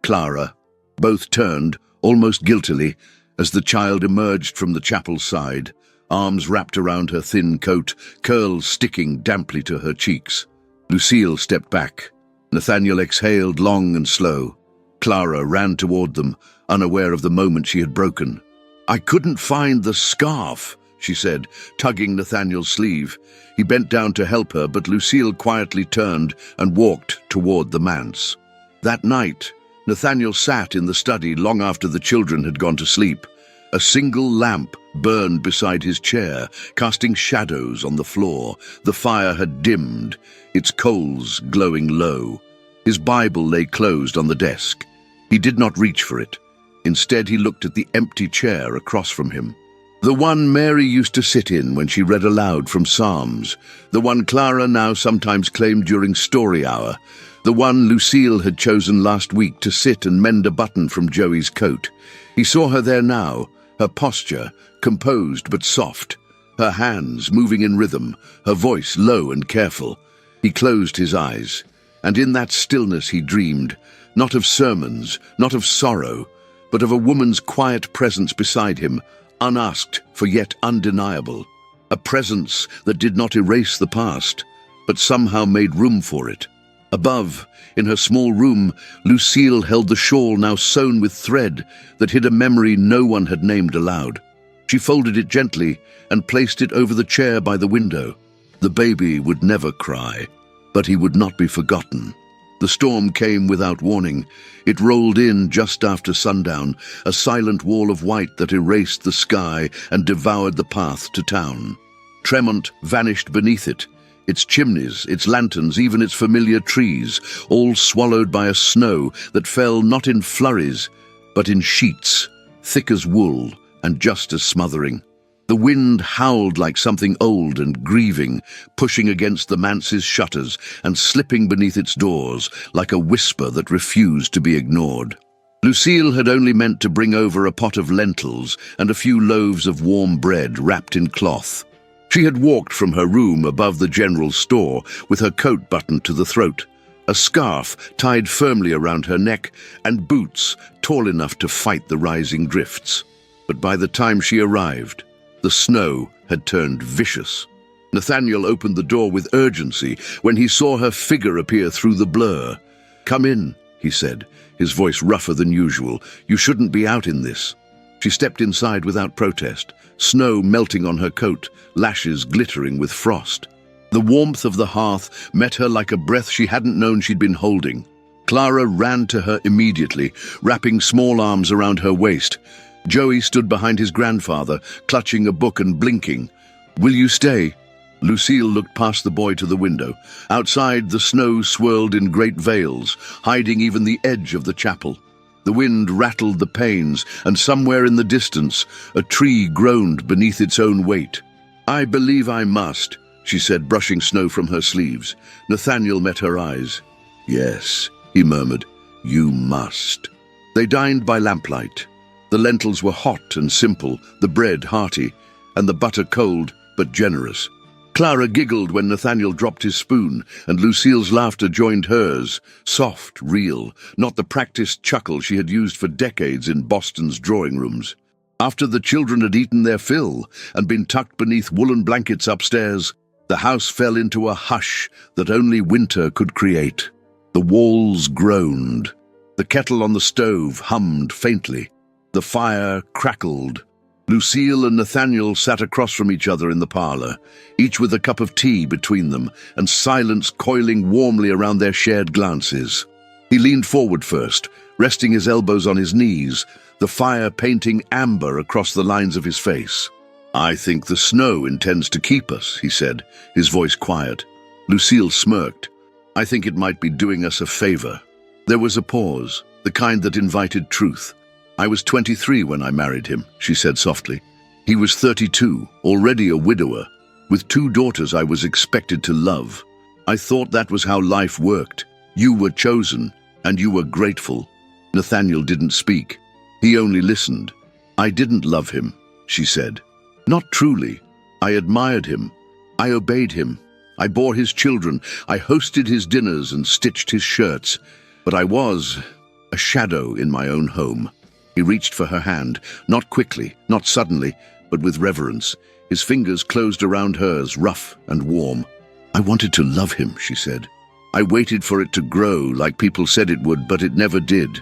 "Clara." Both turned, almost guiltily, as the child emerged from the chapel side, arms wrapped around her thin coat, curls sticking damply to her cheeks. Lucille stepped back. Nathaniel exhaled long and slow. Clara ran toward them, unaware of the moment she had broken. "I couldn't find the scarf," she said, tugging Nathaniel's sleeve. He bent down to help her, but Lucille quietly turned and walked toward the manse. That night, Nathaniel sat in the study long after the children had gone to sleep. A single lamp burned beside his chair, casting shadows on the floor. The fire had dimmed, its coals glowing low. His Bible lay closed on the desk. He did not reach for it. Instead, he looked at the empty chair across from him. The one Mary used to sit in when she read aloud from Psalms. The one Clara now sometimes claimed during story hour. The one Lucille had chosen last week to sit and mend a button from Joey's coat. He saw her there now, her posture, composed but soft, her hands moving in rhythm, her voice low and careful. He closed his eyes, and in that stillness he dreamed, not of sermons, not of sorrow, but of a woman's quiet presence beside him, unasked for yet undeniable. A presence that did not erase the past, but somehow made room for it. Above, in her small room, Lucille held the shawl now sewn with thread that hid a memory no one had named aloud. She folded it gently and placed it over the chair by the window. The baby would never cry, but he would not be forgotten. The storm came without warning. It rolled in just after sundown, a silent wall of white that erased the sky and devoured the path to town. Tremont vanished beneath it, its chimneys, its lanterns, even its familiar trees, all swallowed by a snow that fell not in flurries, but in sheets, thick as wool and just as smothering. The wind howled like something old and grieving, pushing against the manse's shutters and slipping beneath its doors like a whisper that refused to be ignored. Lucille had only meant to bring over a pot of lentils and a few loaves of warm bread wrapped in cloth. She had walked from her room above the general store with her coat buttoned to the throat, a scarf tied firmly around her neck, and boots tall enough to fight the rising drifts. But by the time she arrived, the snow had turned vicious. Nathaniel opened the door with urgency when he saw her figure appear through the blur. "Come in," he said, his voice rougher than usual. "You shouldn't be out in this." She stepped inside without protest, snow melting on her coat, lashes glittering with frost. The warmth of the hearth met her like a breath she hadn't known she'd been holding. Clara ran to her immediately, wrapping small arms around her waist. Joey stood behind his grandfather, clutching a book and blinking. "Will you stay?" Lucille looked past the boy to the window. Outside, the snow swirled in great veils, hiding even the edge of the chapel. The wind rattled the panes, and somewhere in the distance, a tree groaned beneath its own weight. "I believe I must," she said, brushing snow from her sleeves. Nathaniel met her eyes. "Yes," he murmured, "you must." They dined by lamplight. The lentils were hot and simple, the bread hearty, and the butter cold but generous. Clara giggled when Nathaniel dropped his spoon, and Lucille's laughter joined hers, soft, real, not the practiced chuckle she had used for decades in Boston's drawing rooms. After the children had eaten their fill and been tucked beneath woolen blankets upstairs, the house fell into a hush that only winter could create. The walls groaned. The kettle on the stove hummed faintly. The fire crackled. Lucille and Nathaniel sat across from each other in the parlor, each with a cup of tea between them, and silence coiling warmly around their shared glances. He leaned forward first, resting his elbows on his knees, the fire painting amber across the lines of his face. "I think the snow intends to keep us," he said, his voice quiet. Lucille smirked. "I think it might be doing us a favor." There was a pause, the kind that invited truth. "I was 23 when I married him," she said softly. "He was 32, already a widower. With 2 daughters I was expected to love. I thought that was how life worked. You were chosen, and you were grateful." Nathaniel didn't speak. He only listened. "I didn't love him," she said. "Not truly. I admired him. I obeyed him. I bore his children. I hosted his dinners and stitched his shirts. But I was a shadow in my own home." He reached for her hand, not quickly, not suddenly, but with reverence. His fingers closed around hers, rough and warm. "I wanted to love him," she said. "I waited for it to grow, like people said it would, but it never did."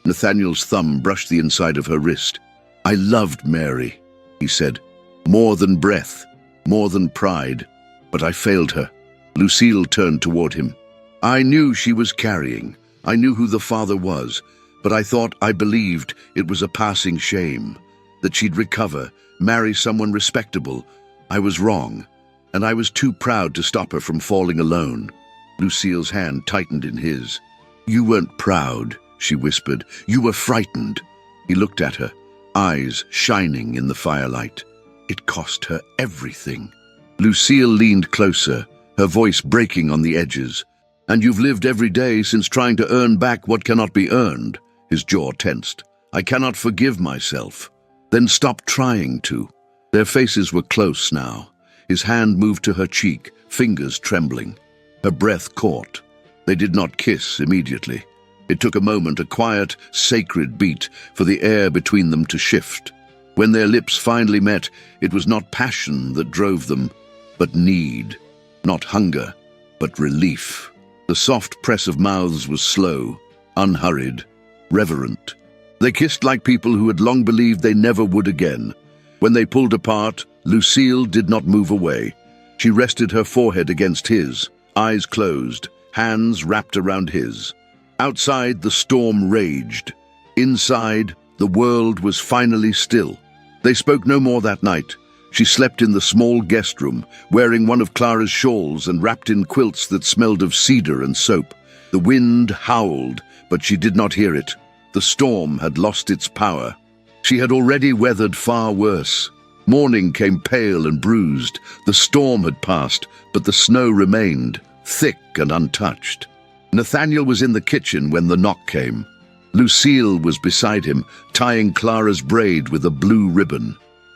Nathaniel's thumb brushed the inside of her wrist. "I loved Mary," he said. "More than breath, more than pride. But I failed her." Lucille turned toward him. "I knew she was carrying. I knew who the father was. But I believed it was a passing shame, that she'd recover, marry someone respectable. I was wrong, and I was too proud to stop her from falling alone." Lucille's hand tightened in his. "You weren't proud," she whispered. "You were frightened." He looked at her, eyes shining in the firelight. It cost her everything. Lucille leaned closer, her voice breaking on the edges. "And you've lived every day since trying to earn back what cannot be earned." His jaw tensed. "I cannot forgive myself." "Then stop trying to." Their faces were close now. His hand moved to her cheek, fingers trembling. Her breath caught. They did not kiss immediately. It took a moment, a quiet, sacred beat, for the air between them to shift. When their lips finally met, it was not passion that drove them, but need. Not hunger, but relief. The soft press of mouths was slow, unhurried, reverent. They kissed like people who had long believed they never would again. When they pulled apart, Lucille did not move away. She rested her forehead against his, eyes closed, hands wrapped around his. Outside, the storm raged. Inside, the world was finally still. They spoke no more that night. She slept in the small guest room, wearing one of Clara's shawls and wrapped in quilts that smelled of cedar and soap. The wind howled, but she did not hear it. The storm had lost its power. She had already weathered far worse. Morning came pale and bruised. The storm had passed, but the snow remained, thick and untouched. Nathaniel was in the kitchen when the knock came. Lucille was beside him, tying Clara's braid with a blue ribbon.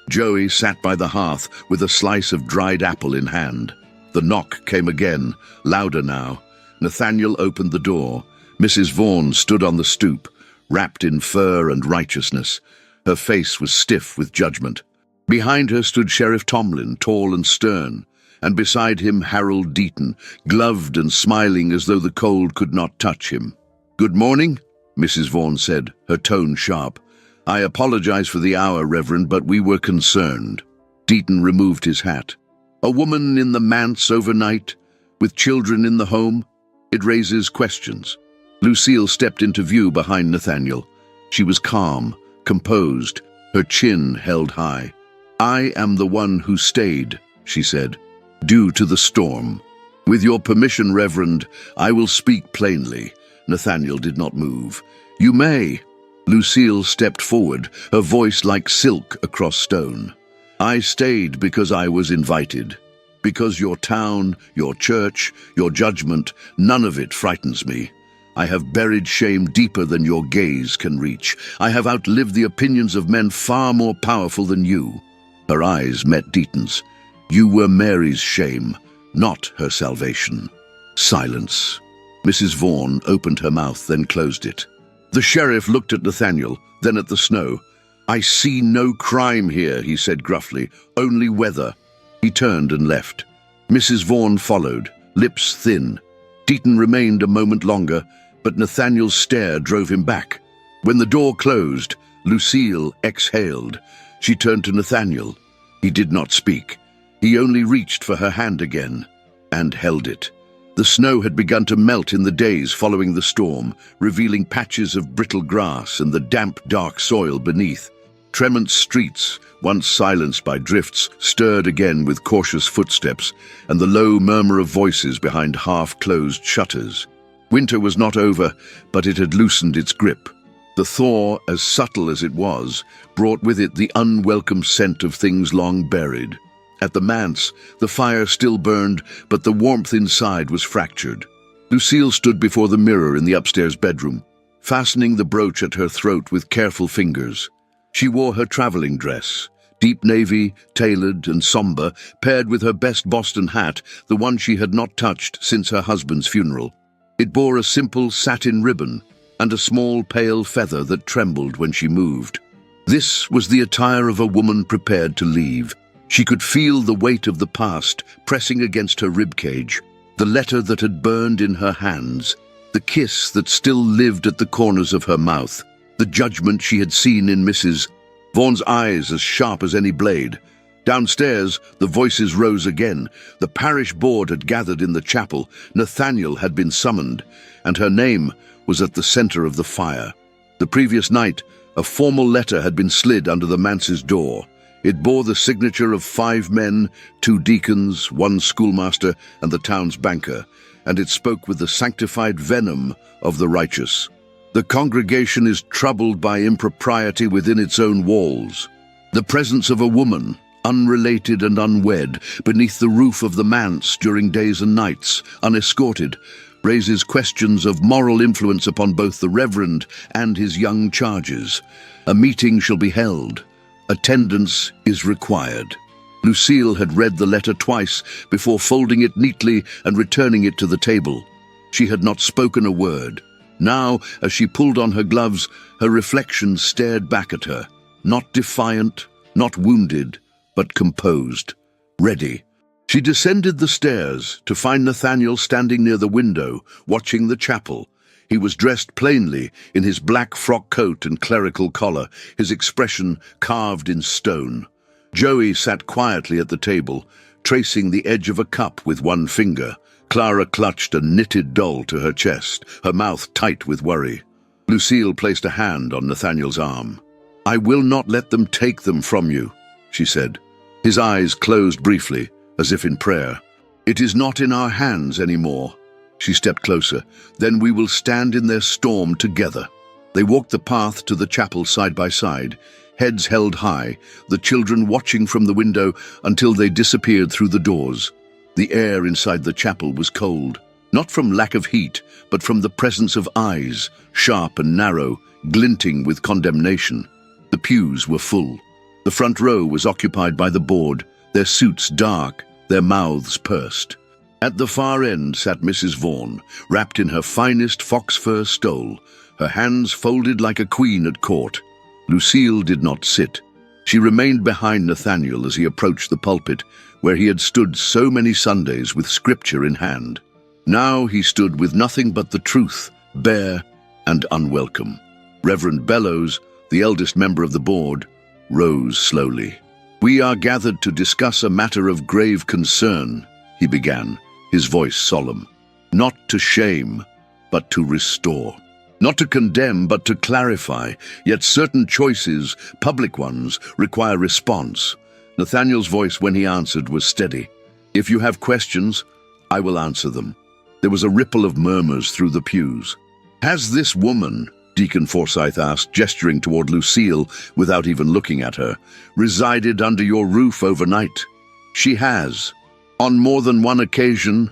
Joey sat by the hearth with a slice of dried apple in hand. The knock came again, louder now. Nathaniel opened the door. Mrs. Vaughan stood on the stoop, wrapped in fur and righteousness. Her face was stiff with judgment. Behind her stood Sheriff Tomlin, tall and stern, and beside him Harold Deaton, gloved and smiling as though the cold could not touch him. "Good morning," Mrs. Vaughan said, her tone sharp. "I apologize for the hour, Reverend, but we were concerned." Deaton removed his hat. "A woman in the manse overnight, with children in the home? It raises questions." Lucille stepped into view behind Nathaniel. She was calm, composed, her chin held high. "I am the one who stayed," she said, "due to the storm. With your permission, Reverend, I will speak plainly." Nathaniel did not move. "You may." Lucille stepped forward, her voice like silk across stone. "I stayed because I was invited. Because your town, your church, your judgment, none of it frightens me. I have buried shame deeper than your gaze can reach. I have outlived the opinions of men far more powerful than you." Her eyes met Deaton's. "You were Mary's shame, not her salvation." Silence. Mrs. Vaughan opened her mouth, then closed it. The sheriff looked at Nathaniel, then at the snow. "I see no crime here," he said gruffly, "only weather." He turned and left. Mrs. Vaughan followed, lips thin. Deaton remained a moment longer, but Nathaniel's stare drove him back. When the door closed, Lucille exhaled. She turned to Nathaniel. He did not speak. He only reached for her hand again, and held it. The snow had begun to melt in the days following the storm, revealing patches of brittle grass and the damp, dark soil beneath. Tremont's streets, once silenced by drifts, stirred again with cautious footsteps and the low murmur of voices behind half-closed shutters. Winter was not over, but it had loosened its grip. The thaw, as subtle as it was, brought with it the unwelcome scent of things long buried. At the manse, the fire still burned, but the warmth inside was fractured. Lucille stood before the mirror in the upstairs bedroom, fastening the brooch at her throat with careful fingers. She wore her traveling dress, deep navy, tailored and somber, paired with her best Boston hat, the one she had not touched since her husband's funeral. It bore a simple satin ribbon and a small pale feather that trembled when she moved. This was the attire of a woman prepared to leave. She could feel the weight of the past pressing against her ribcage, the letter that had burned in her hands, the kiss that still lived at the corners of her mouth, the judgment she had seen in Mrs. Vaughan's eyes as sharp as any blade. Downstairs, the voices rose again. The parish board had gathered in the chapel. Nathaniel had been summoned, and her name was at the center of the fire. The previous night, a formal letter had been slid under the manse's door. It bore the signature of 5 men, 2 deacons, 1 schoolmaster, and the town's banker, and it spoke with the sanctified venom of the righteous. "The congregation is troubled by impropriety within its own walls. The presence of a woman, unrelated and unwed, beneath the roof of the manse during days and nights, unescorted, raises questions of moral influence upon both the Reverend and his young charges. A meeting shall be held. Attendance is required." Lucille had read the letter twice before folding it neatly and returning it to the table. She had not spoken a word. Now, as she pulled on her gloves, her reflection stared back at her, not defiant, not wounded, but composed, ready. She descended the stairs to find Nathaniel standing near the window, watching the chapel. He was dressed plainly in his black frock coat and clerical collar, his expression carved in stone. Joey sat quietly at the table, tracing the edge of a cup with one finger. Clara clutched a knitted doll to her chest, her mouth tight with worry. Lucille placed a hand on Nathaniel's arm. "I will not let them take them from you," she said. His eyes closed briefly, as if in prayer. "It is not in our hands anymore." She stepped closer. "Then we will stand in their storm together." They walked the path to the chapel side by side, heads held high, the children watching from the window until they disappeared through the doors. The air inside the chapel was cold, not from lack of heat, but from the presence of eyes, sharp and narrow, glinting with condemnation. The pews were full. The front row was occupied by the board, their suits dark, their mouths pursed. At the far end sat Mrs. Vaughan, wrapped in her finest fox fur stole, her hands folded like a queen at court. Lucille did not sit. She remained behind Nathaniel as he approached the pulpit, where he had stood so many Sundays with scripture in hand. Now he stood with nothing but the truth, bare and unwelcome. Reverend Bellows, the eldest member of the board, rose slowly. "We are gathered to discuss a matter of grave concern," he began, his voice solemn. "Not to shame, but to restore. Not to condemn, but to clarify. Yet certain choices, public ones, require response." Nathaniel's voice, when he answered, was steady. "If you have questions, I will answer them." There was a ripple of murmurs through the pews. "Has this woman," Deacon Forsyth asked, gesturing toward Lucille without even looking at her, "resided under your roof overnight?" "She has. On more than one occasion,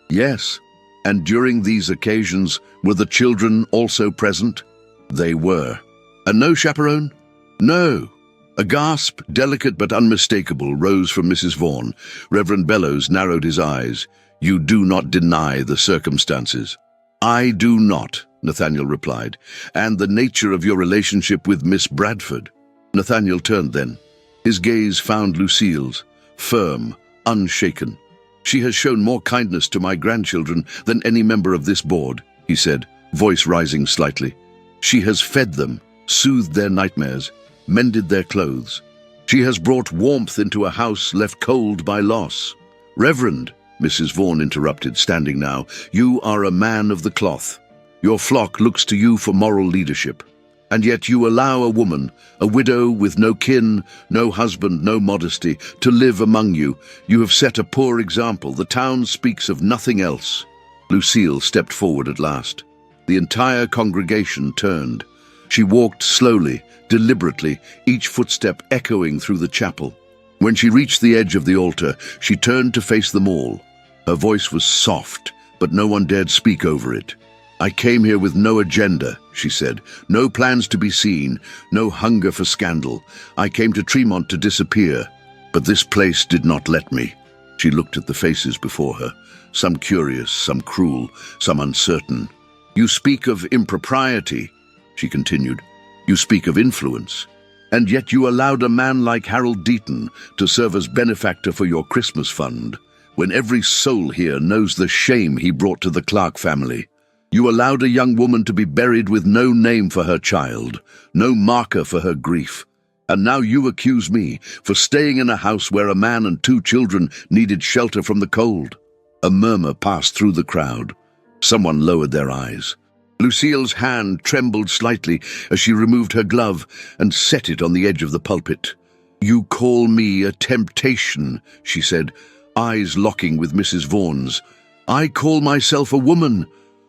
yes." "And during these occasions, were the children also present?" "They were." "And no chaperone?" "No." A gasp, delicate but unmistakable, rose from Mrs. Vaughan. Reverend Bellows narrowed his eyes. "You do not deny the circumstances?" "I do not," Nathaniel replied. "And the nature of your relationship with Miss Bradford?" Nathaniel turned then. His gaze found Lucille's, firm, unshaken. "She has shown more kindness to my grandchildren than any member of this board," he said, voice rising slightly. "She has fed them, soothed their nightmares, mended their clothes. She has brought warmth into a house left cold by loss." "Reverend," Mrs. Vaughan interrupted, standing now, "you are a man of the cloth. Your flock looks to you for moral leadership. And yet you allow a woman, a widow with no kin, no husband, no modesty, to live among you. You have set a poor example. The town speaks of nothing else." Lucille stepped forward at last. The entire congregation turned. She walked slowly, deliberately, each footstep echoing through the chapel. When she reached the edge of the altar, she turned to face them all. Her voice was soft, but no one dared speak over it. "I came here with no agenda," she said. "No plans to be seen, no hunger for scandal. I came to Tremont to disappear, but this place did not let me." She looked at the faces before her, some curious, some cruel, some uncertain. "You speak of impropriety," she continued. "You speak of influence. And yet you allowed a man like Harold Deaton to serve as benefactor for your Christmas fund, when every soul here knows the shame he brought to the Clark family. You allowed a young woman to be buried with no name for her child, no marker for her grief. And now you accuse me for staying in a house where a man and 2 children needed shelter from the cold." A murmur passed through the crowd. Someone lowered their eyes. Lucille's hand trembled slightly as she removed her glove and set it on the edge of the pulpit. "You call me a temptation," she said, eyes locking with Mrs. Vaughan's. "I call myself a woman,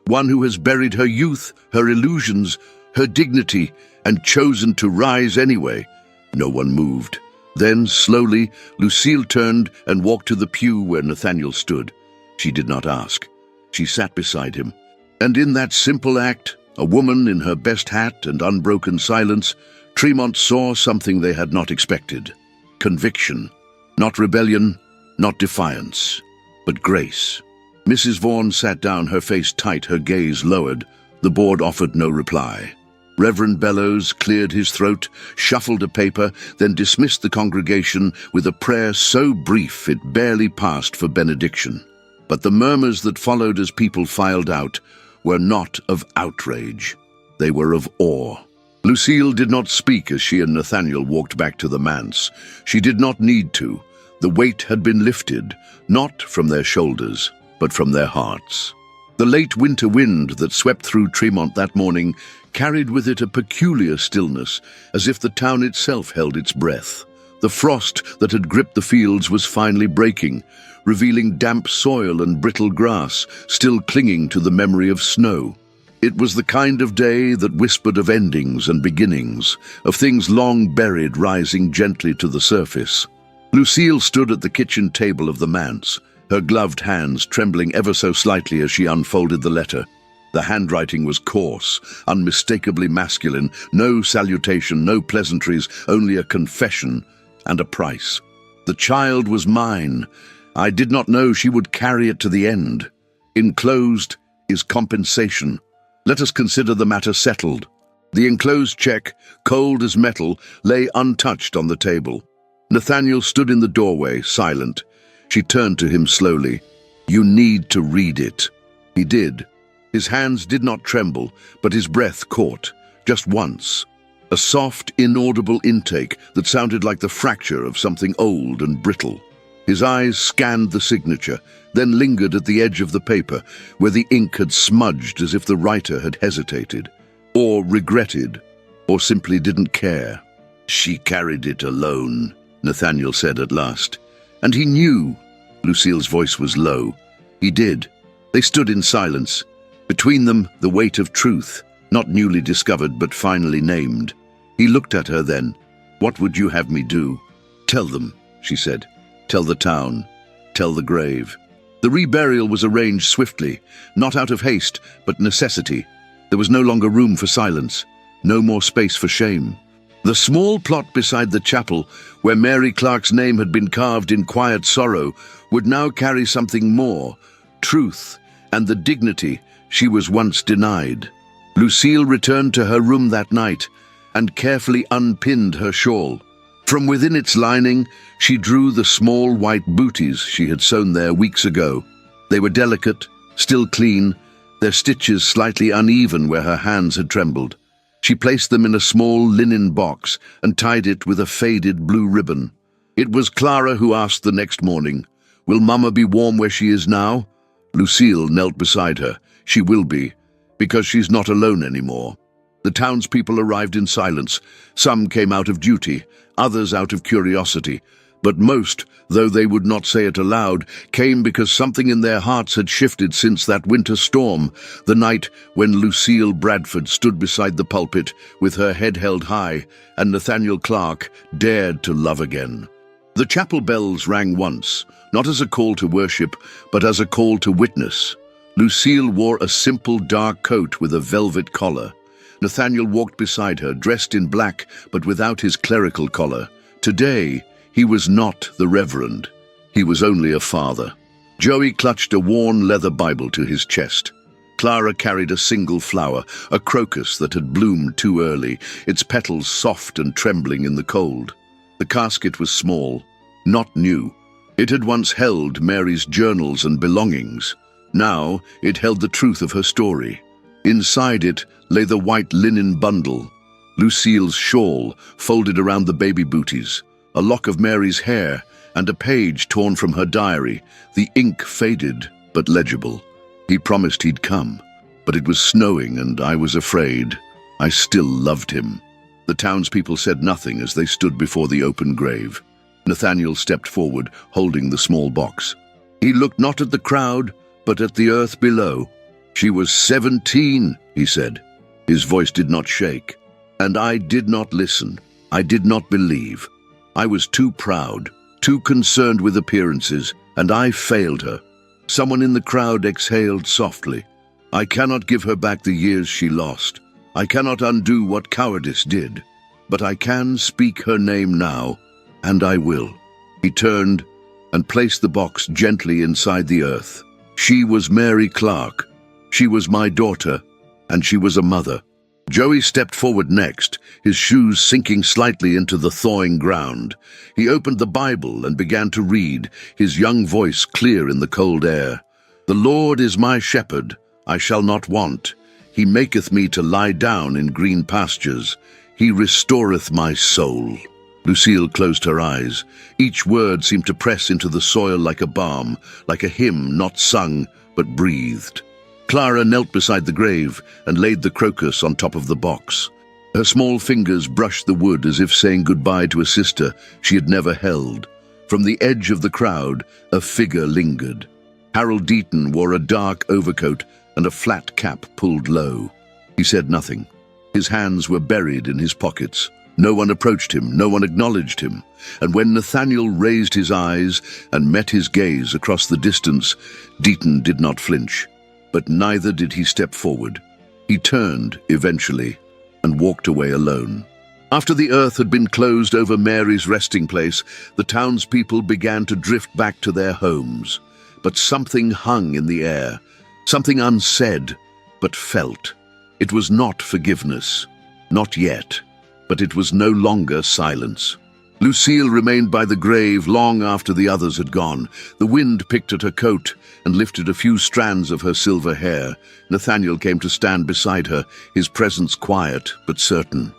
one who has buried her youth, her illusions, her dignity, and chosen to rise anyway." No one moved. Then, slowly, Lucille turned and walked to the pew where Nathaniel stood. She did not ask. She sat beside him. And in that simple act, a woman in her best hat and unbroken silence, Tremont saw something they had not expected. Conviction. Not rebellion, not defiance, but grace. Mrs. Vaughan sat down, her face tight, her gaze lowered. The board offered no reply. Reverend Bellows cleared his throat, shuffled a paper, then dismissed the congregation with a prayer so brief it barely passed for benediction. But the murmurs that followed as people filed out were not of outrage. They were of awe. Lucille did not speak as she and Nathaniel walked back to the manse. She did not need to. The weight had been lifted, not from their shoulders, but from their hearts. The late winter wind that swept through Tremont that morning carried with it a peculiar stillness, as if the town itself held its breath. The frost that had gripped the fields was finally breaking, revealing damp soil and brittle grass, still clinging to the memory of snow. It was the kind of day that whispered of endings and beginnings, of things long buried rising gently to the surface. Lucille stood at the kitchen table of the manse, her gloved hands trembling ever so slightly as she unfolded the letter. The handwriting was coarse, unmistakably masculine, no salutation, no pleasantries, only a confession and a price. "The child was mine. I did not know she would carry it to the end. Enclosed is compensation. Let us consider the matter settled." The enclosed check, cold as metal, lay untouched on the table. Nathaniel stood in the doorway, silent. She turned to him slowly. "You need to read it." He did. His hands did not tremble, but his breath caught, just once. a soft, inaudible intake that sounded like the fracture of something old and brittle. His eyes scanned the signature, then lingered at the edge of the paper, where the ink had smudged as if the writer had hesitated, or regretted, or simply didn't care. "She carried it alone," Nathaniel said at last. "And he knew." Lucille's voice was low. "He did." They stood in silence. Between them, the weight of truth, not newly discovered but finally named. He looked at her then. "What would you have me do?" "Tell them," she said. "Tell the town. Tell the grave." The reburial was arranged swiftly, not out of haste, but necessity. There was no longer room for silence, no more space for shame. The small plot beside the chapel, where Mary Clark's name had been carved in quiet sorrow, would now carry something more, truth, and the dignity she was once denied. Lucille returned to her room that night and carefully unpinned her shawl. From within its lining, she drew the small white booties she had sewn there weeks ago. They were delicate, still clean, their stitches slightly uneven where her hands had trembled. She placed them in a small linen box and tied it with a faded blue ribbon. It was Clara who asked the next morning, "Will Mama be warm where she is now?" Lucille knelt beside her. "She will be, because she's not alone anymore." The townspeople arrived in silence. Some came out of duty, others out of curiosity, but most, though they would not say it aloud, came because something in their hearts had shifted since that winter storm, the night when Lucille Bradford stood beside the pulpit with her head held high and Nathaniel Clark dared to love again. The chapel bells rang once, not as a call to worship, but as a call to witness. Lucille wore a simple dark coat with a velvet collar. Nathaniel walked beside her, dressed in black but without his clerical collar. Today, he was not the Reverend. He was only a father. Joey clutched a worn leather Bible to his chest. Clara carried a single flower, a crocus that had bloomed too early, its petals soft and trembling in the cold. The casket was small, not new. It had once held Mary's journals and belongings. Now it held the truth of her story. Inside it lay the white linen bundle, Lucille's shawl folded around the baby booties, a lock of Mary's hair, and a page torn from her diary, the ink faded but legible. He promised he'd come, but it was snowing and I was afraid. I still loved him. The townspeople said nothing as they stood before the open grave. Nathaniel stepped forward, holding the small box. He looked not at the crowd, but at the earth below. "She was 17, he said. His voice did not shake. "And I did not listen. I did not believe. I was too proud, too concerned with appearances, and I failed her." Someone in the crowd exhaled softly. "I cannot give her back the years she lost. I cannot undo what cowardice did. But I can speak her name now, and I will." He turned and placed the box gently inside the earth. She was Mary Clark. She was my daughter, and she was a mother. Joey stepped forward next, his shoes sinking slightly into the thawing ground. He opened the Bible and began to read, his young voice clear in the cold air. "The Lord is my shepherd, I shall not want. He maketh me to lie down in green pastures. He restoreth my soul." Lucille closed her eyes. Each word seemed to press into the soil like a balm, like a hymn not sung but breathed. Clara knelt beside the grave and laid the crocus on top of the box. Her small fingers brushed the wood as if saying goodbye to a sister she had never held. From the edge of the crowd, a figure lingered. Harold Deaton wore a dark overcoat and a flat cap pulled low. He said nothing. His hands were buried in his pockets. No one approached him, no one acknowledged him, and when Nathaniel raised his eyes and met his gaze across the distance, Deaton did not flinch. But neither did he step forward. He turned, eventually, and walked away alone. After the earth had been closed over Mary's resting place, the townspeople began to drift back to their homes. But something hung in the air, something unsaid, but felt. It was not forgiveness, not yet, but it was no longer silence. Lucille remained by the grave long after the others had gone. The wind picked at her coat and lifted a few strands of her silver hair. Nathaniel came to stand beside her, his presence quiet but certain.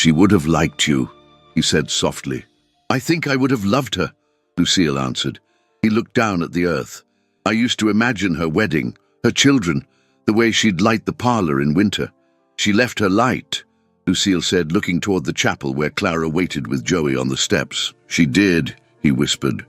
"She would have liked you," he said softly. "I think I would have loved her," Lucille answered. He looked down at the earth. "I used to imagine her wedding, her children, the way she'd light the parlor in winter. She left her light," Lucille said, looking toward the chapel where Clara waited with Joey on the steps. "She did," he whispered.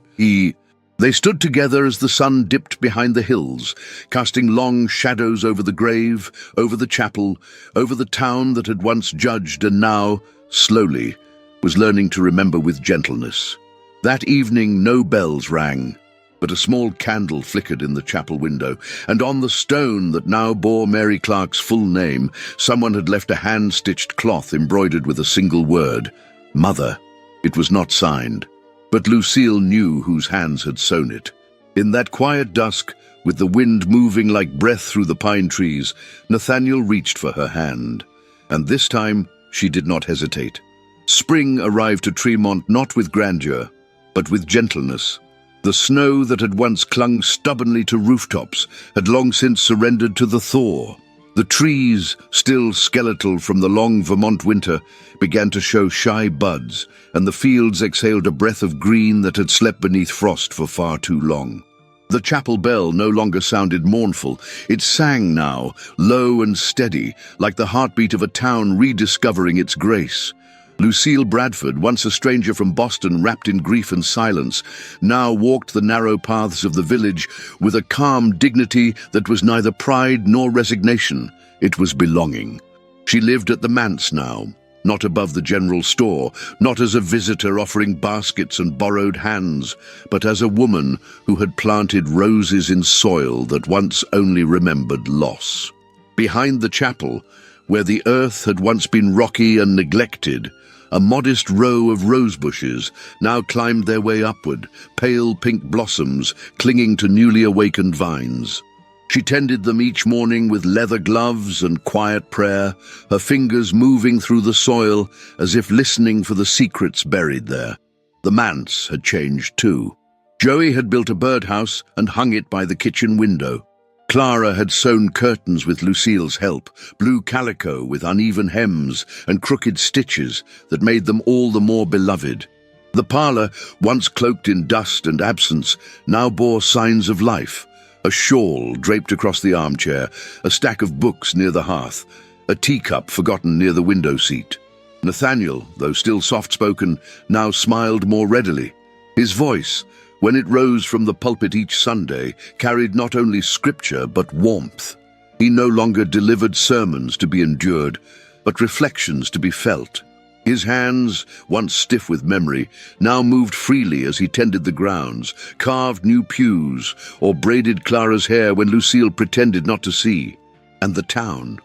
They stood together as the sun dipped behind the hills, casting long shadows over the grave, over the chapel, over the town that had once judged and now, slowly, was learning to remember with gentleness. That evening no bells rang, but a small candle flickered in the chapel window, and on the stone that now bore Mary Clark's full name, someone had left a hand-stitched cloth embroidered with a single word, "Mother." It was not signed, but Lucille knew whose hands had sewn it. In that quiet dusk, with the wind moving like breath through the pine trees, Nathaniel reached for her hand, and this time she did not hesitate. Spring arrived to Tremont not with grandeur, but with gentleness. The snow that had once clung stubbornly to rooftops had long since surrendered to the thaw. The trees, still skeletal from the long Vermont winter, began to show shy buds, and the fields exhaled a breath of green that had slept beneath frost for far too long. The chapel bell no longer sounded mournful. It sang now, low and steady, like the heartbeat of a town rediscovering its grace. Lucille Bradford, once a stranger from Boston wrapped in grief and silence, now walked the narrow paths of the village with a calm dignity that was neither pride nor resignation. It was belonging. She lived at the manse now, not above the general store, not as a visitor offering baskets and borrowed hands, but as a woman who had planted roses in soil that once only remembered loss. Behind the chapel, where the earth had once been rocky and neglected, a modest row of rose bushes now climbed their way upward, pale pink blossoms clinging to newly awakened vines. She tended them each morning with leather gloves and quiet prayer, her fingers moving through the soil as if listening for the secrets buried there. The manse had changed too. Joey had built a birdhouse and hung it by the kitchen window. Clara had sewn curtains with Lucille's help, blue calico with uneven hems and crooked stitches that made them all the more beloved. The parlor, once cloaked in dust and absence, now bore signs of life. A shawl draped across the armchair, a stack of books near the hearth, a teacup forgotten near the window seat. Nathaniel, though still soft-spoken, now smiled more readily. His voice, when it rose from the pulpit each Sunday, carried not only scripture but warmth. He no longer delivered sermons to be endured, but reflections to be felt. His hands, once stiff with memory, now moved freely as he tended the grounds, carved new pews, or braided Clara's hair when Lucille pretended not to see. And the town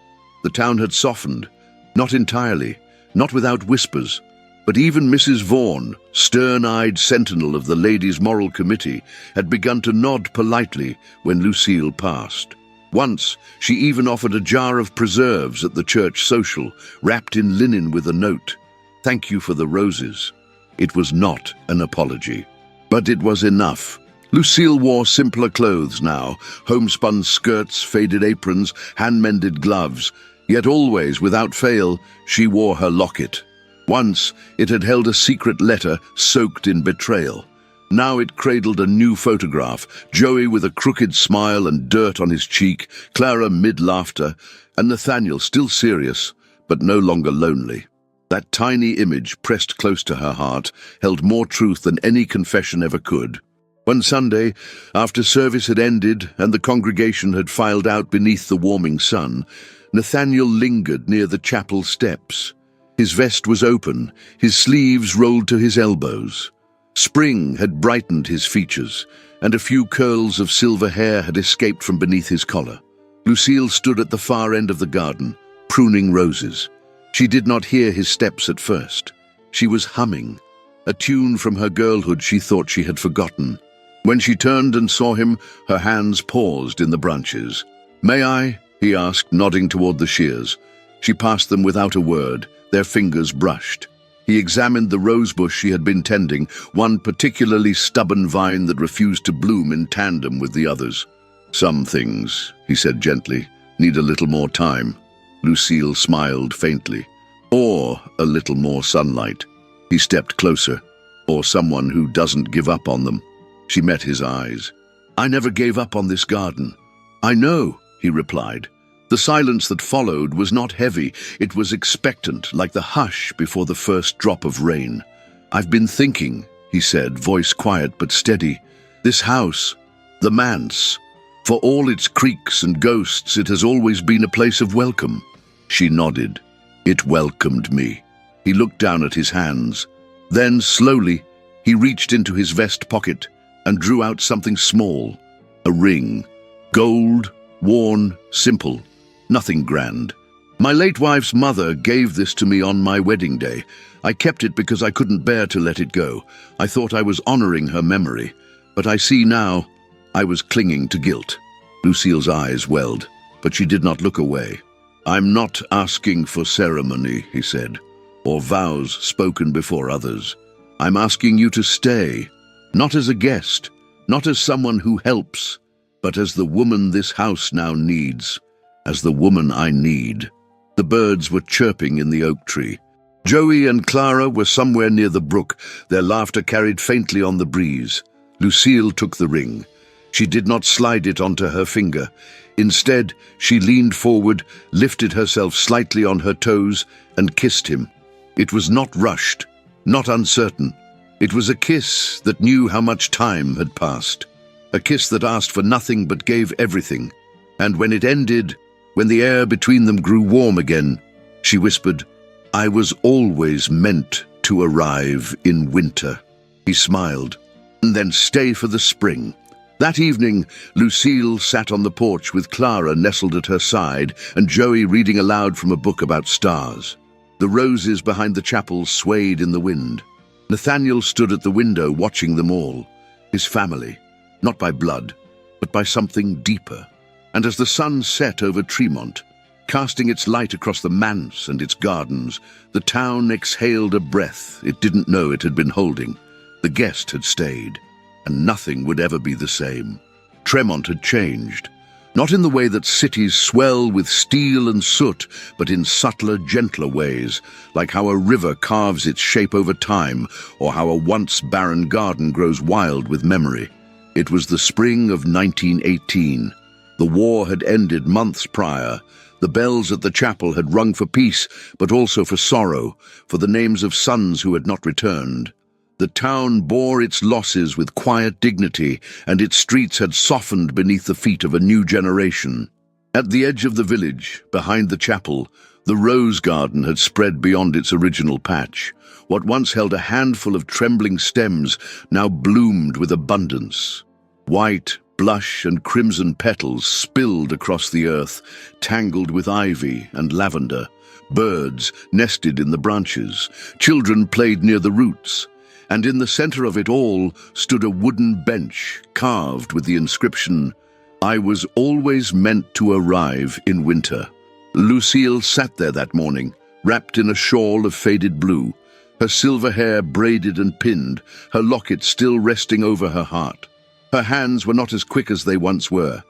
had softened, not entirely, not without whispers, but even Mrs. Vaughan, stern-eyed sentinel of the Ladies' Moral Committee, had begun to nod politely when Lucille passed. Once, she even offered a jar of preserves at the church social, wrapped in linen with a note, "Thank you for the roses." It was not an apology, but it was enough. Lucille wore simpler clothes now, homespun skirts, faded aprons, hand-mended gloves, yet always, without fail, she wore her locket. Once, it had held a secret letter soaked in betrayal. Now it cradled a new photograph, Joey with a crooked smile and dirt on his cheek, Clara mid-laughter, and Nathaniel still serious, but no longer lonely. That tiny image, pressed close to her heart, held more truth than any confession ever could. One Sunday, after service had ended and the congregation had filed out beneath the warming sun, Nathaniel lingered near the chapel steps. His vest was open, his sleeves rolled to his elbows. Spring had brightened his features, and a few curls of silver hair had escaped from beneath his collar. Lucille stood at the far end of the garden, pruning roses. She did not hear his steps at first. She was humming, a tune from her girlhood she thought she had forgotten. When she turned and saw him, her hands paused in the branches. "May I?" he asked, nodding toward the shears. She passed them without a word, their fingers brushed. He examined the rosebush she had been tending, one particularly stubborn vine that refused to bloom in tandem with the others. "Some things," he said gently, "need a little more time." Lucille smiled faintly. Or a little more sunlight. He stepped closer. Or someone who doesn't give up on them. She met his eyes. "I never gave up on this garden." "I know," he replied. The silence that followed was not heavy. It was expectant, like the hush before the first drop of rain. "I've been thinking," he said, voice quiet but steady. "This house, the manse, for all its creaks and ghosts, it has always been a place of welcome." She nodded. "It welcomed me." He looked down at his hands. Then, slowly, he reached into his vest pocket and drew out something small. A ring. Gold, worn, simple. Nothing grand. "My late wife's mother gave this to me on my wedding day. I kept it because I couldn't bear to let it go. I thought I was honoring her memory. But I see now I was clinging to guilt." Lucille's eyes welled, but she did not look away. "I'm not asking for ceremony," he said, "or vows spoken before others. I'm asking you to stay, not as a guest, not as someone who helps, but as the woman this house now needs, as the woman I need." The birds were chirping in the oak tree. Joey and Clara were somewhere near the brook, their laughter carried faintly on the breeze. Lucille took the ring. She did not slide it onto her finger. Instead, she leaned forward, lifted herself slightly on her toes, and kissed him. It was not rushed, not uncertain. It was a kiss that knew how much time had passed. A kiss that asked for nothing but gave everything. And when it ended, when the air between them grew warm again, she whispered, "I was always meant to arrive in winter." He smiled, "And then stay for the spring." That evening, Lucille sat on the porch with Clara nestled at her side and Joey reading aloud from a book about stars. The roses behind the chapel swayed in the wind. Nathaniel stood at the window watching them all. His family, not by blood, but by something deeper. And as the sun set over Tremont, casting its light across the manse and its gardens, the town exhaled a breath it didn't know it had been holding. The guest had stayed, and nothing would ever be the same. Tremont had changed, not in the way that cities swell with steel and soot, but in subtler, gentler ways, like how a river carves its shape over time, or how a once barren garden grows wild with memory. It was the spring of 1918. The war had ended months prior. The bells at the chapel had rung for peace, but also for sorrow, for the names of sons who had not returned. The town bore its losses with quiet dignity, and its streets had softened beneath the feet of a new generation. At the edge of the village, behind the chapel, the rose garden had spread beyond its original patch. What once held a handful of trembling stems now bloomed with abundance. White, blush and crimson petals spilled across the earth, tangled with ivy and lavender. Birds nested in the branches. Children played near the roots. And in the center of it all stood a wooden bench carved with the inscription, "I was always meant to arrive in winter." Lucille sat there that morning, wrapped in a shawl of faded blue, her silver hair braided and pinned, her locket still resting over her heart. Her hands were not as quick as they once were,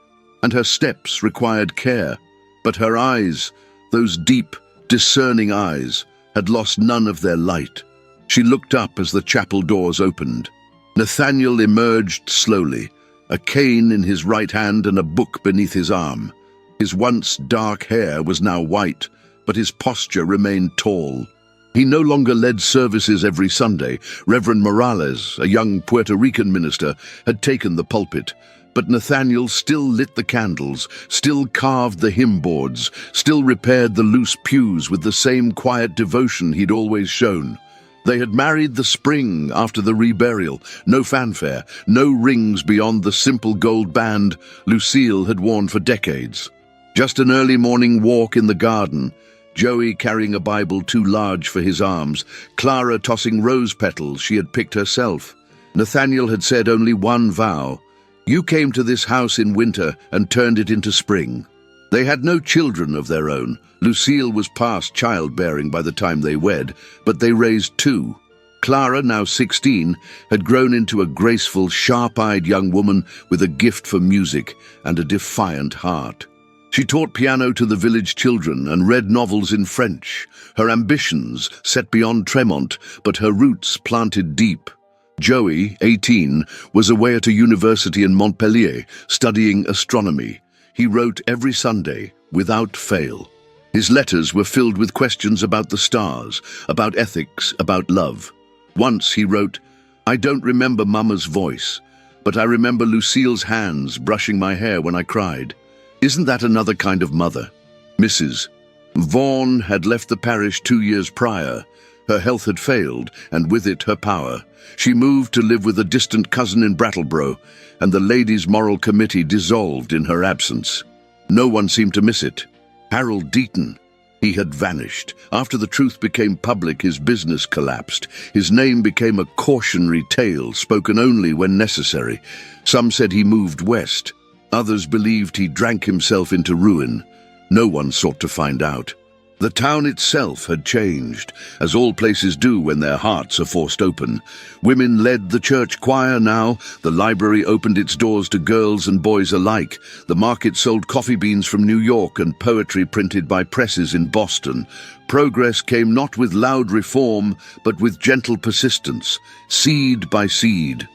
and her steps required care, but her eyes, those deep, discerning eyes, had lost none of their light. She looked up as the chapel doors opened. Nathaniel emerged slowly, a cane in his right hand and a book beneath his arm. His once dark hair was now white, but his posture remained tall. He no longer led services every Sunday. Reverend Morales, a young Puerto Rican minister, had taken the pulpit, but Nathaniel still lit the candles, still carved the hymn boards, still repaired the loose pews with the same quiet devotion he'd always shown. They had married the spring after the reburial. No fanfare, no rings beyond the simple gold band Lucille had worn for decades. Just an early morning walk in the garden, Joey carrying a Bible too large for his arms, Clara tossing rose petals she had picked herself. Nathaniel had said only one vow: "You came to this house in winter and turned it into spring." They had no children of their own. Lucille was past childbearing by the time they wed, but they raised two. Clara, now 16, had grown into a graceful, sharp-eyed young woman with a gift for music and a defiant heart. She taught piano to the village children and read novels in French, her ambitions set beyond Tremont, but her roots planted deep. Joey, 18, was away at a university in Montpellier, studying astronomy. He wrote every Sunday, without fail. His letters were filled with questions about the stars, about ethics, about love. Once he wrote, "I don't remember Mama's voice, but I remember Lucille's hands brushing my hair when I cried. Isn't that another kind of mother?" Mrs. Vaughan had left the parish 2 years prior. Her health had failed, and with it her power. She moved to live with a distant cousin in Brattleboro, and the Ladies' Moral Committee dissolved in her absence. No one seemed to miss it. Harold Deaton. He had vanished. After the truth became public, his business collapsed. His name became a cautionary tale, spoken only when necessary. Some said he moved west. Others believed he drank himself into ruin. No one sought to find out. The town itself had changed, as all places do when their hearts are forced open. Women led the church choir now, the library opened its doors to girls and boys alike, the market sold coffee beans from New York and poetry printed by presses in Boston. Progress came not with loud reform, but with gentle persistence, seed by seed,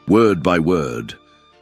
word by word.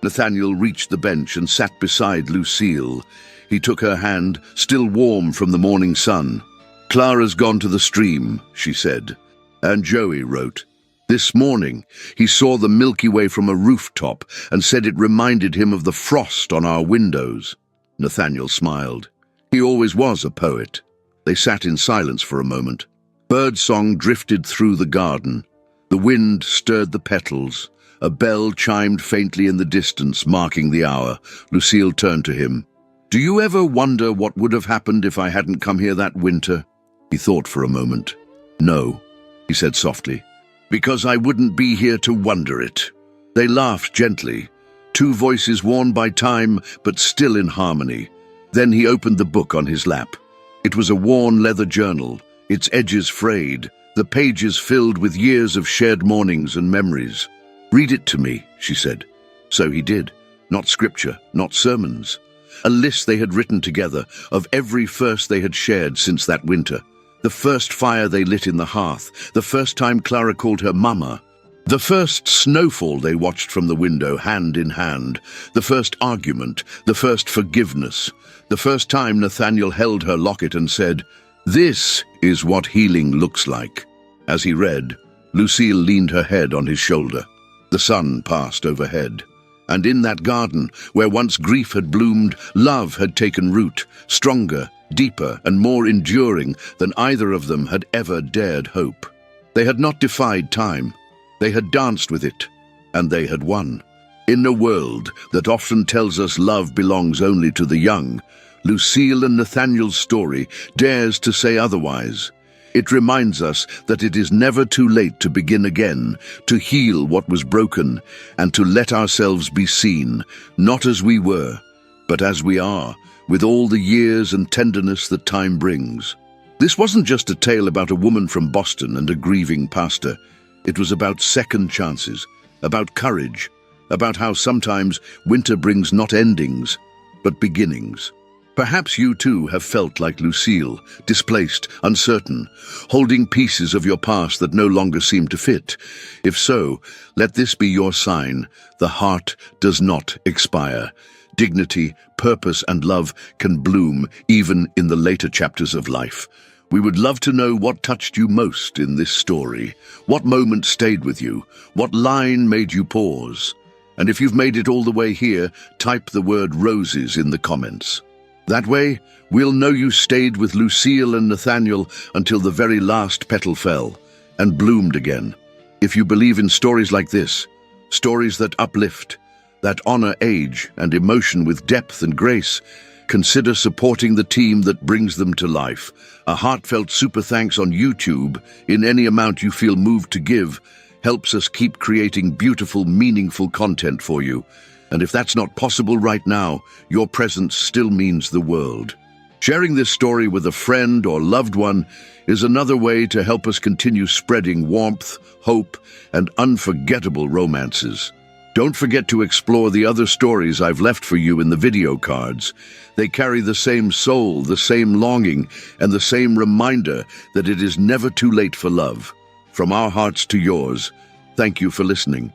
Nathaniel reached the bench and sat beside Lucille. He took her hand, still warm from the morning sun. "Clara's gone to the stream," she said. And Joey wrote, "This morning he saw the Milky Way from a rooftop and said it reminded him of the frost on our windows." Nathaniel smiled. He always was a poet. They sat in silence for a moment. Birdsong drifted through the garden. The wind stirred the petals. A bell chimed faintly in the distance, marking the hour. Lucille turned to him. "Do you ever wonder what would have happened if I hadn't come here that winter?" He thought for a moment. "No," he said softly, "because I wouldn't be here to wonder it." They laughed gently, two voices worn by time but still in harmony. Then he opened the book on his lap. It was a worn leather journal, its edges frayed, the pages filled with years of shared mornings and memories. "Read it to me," she said. So he did. Not scripture, not sermons. A list they had written together of every first they had shared since that winter. The first fire they lit in the hearth, the first time Clara called her Mama, the first snowfall they watched from the window hand in hand, the first argument, the first forgiveness, the first time Nathaniel held her locket and said, "This is what healing looks like." As he read, Lucille leaned her head on his shoulder. The sun passed overhead. And in that garden, where once grief had bloomed, love had taken root, stronger, deeper, and more enduring than either of them had ever dared hope. They had not defied time. They had danced with it, and they had won. In a world that often tells us love belongs only to the young, Lucille and Nathaniel's story dares to say otherwise. It reminds us that it is never too late to begin again, to heal what was broken, and to let ourselves be seen, not as we were, but as we are, with all the years and tenderness that time brings. This wasn't just a tale about a woman from Boston and a grieving pastor. It was about second chances, about courage, about how sometimes winter brings not endings, but beginnings. Perhaps you too have felt like Lucille, displaced, uncertain, holding pieces of your past that no longer seem to fit. If so, let this be your sign. The heart does not expire. Dignity, purpose, and love can bloom even in the later chapters of life. We would love to know what touched you most in this story. What moment stayed with you? What line made you pause? And if you've made it all the way here, type the word roses in the comments. That way, we'll know you stayed with Lucille and Nathaniel until the very last petal fell and bloomed again. If you believe in stories like this, stories that uplift, that honor age and emotion with depth and grace, consider supporting the team that brings them to life. A heartfelt super thanks on YouTube, in any amount you feel moved to give, helps us keep creating beautiful, meaningful content for you. And if that's not possible right now, your presence still means the world. Sharing this story with a friend or loved one is another way to help us continue spreading warmth, hope, and unforgettable romances. Don't forget to explore the other stories I've left for you in the video cards. They carry the same soul, the same longing, and the same reminder that it is never too late for love. From our hearts to yours, thank you for listening.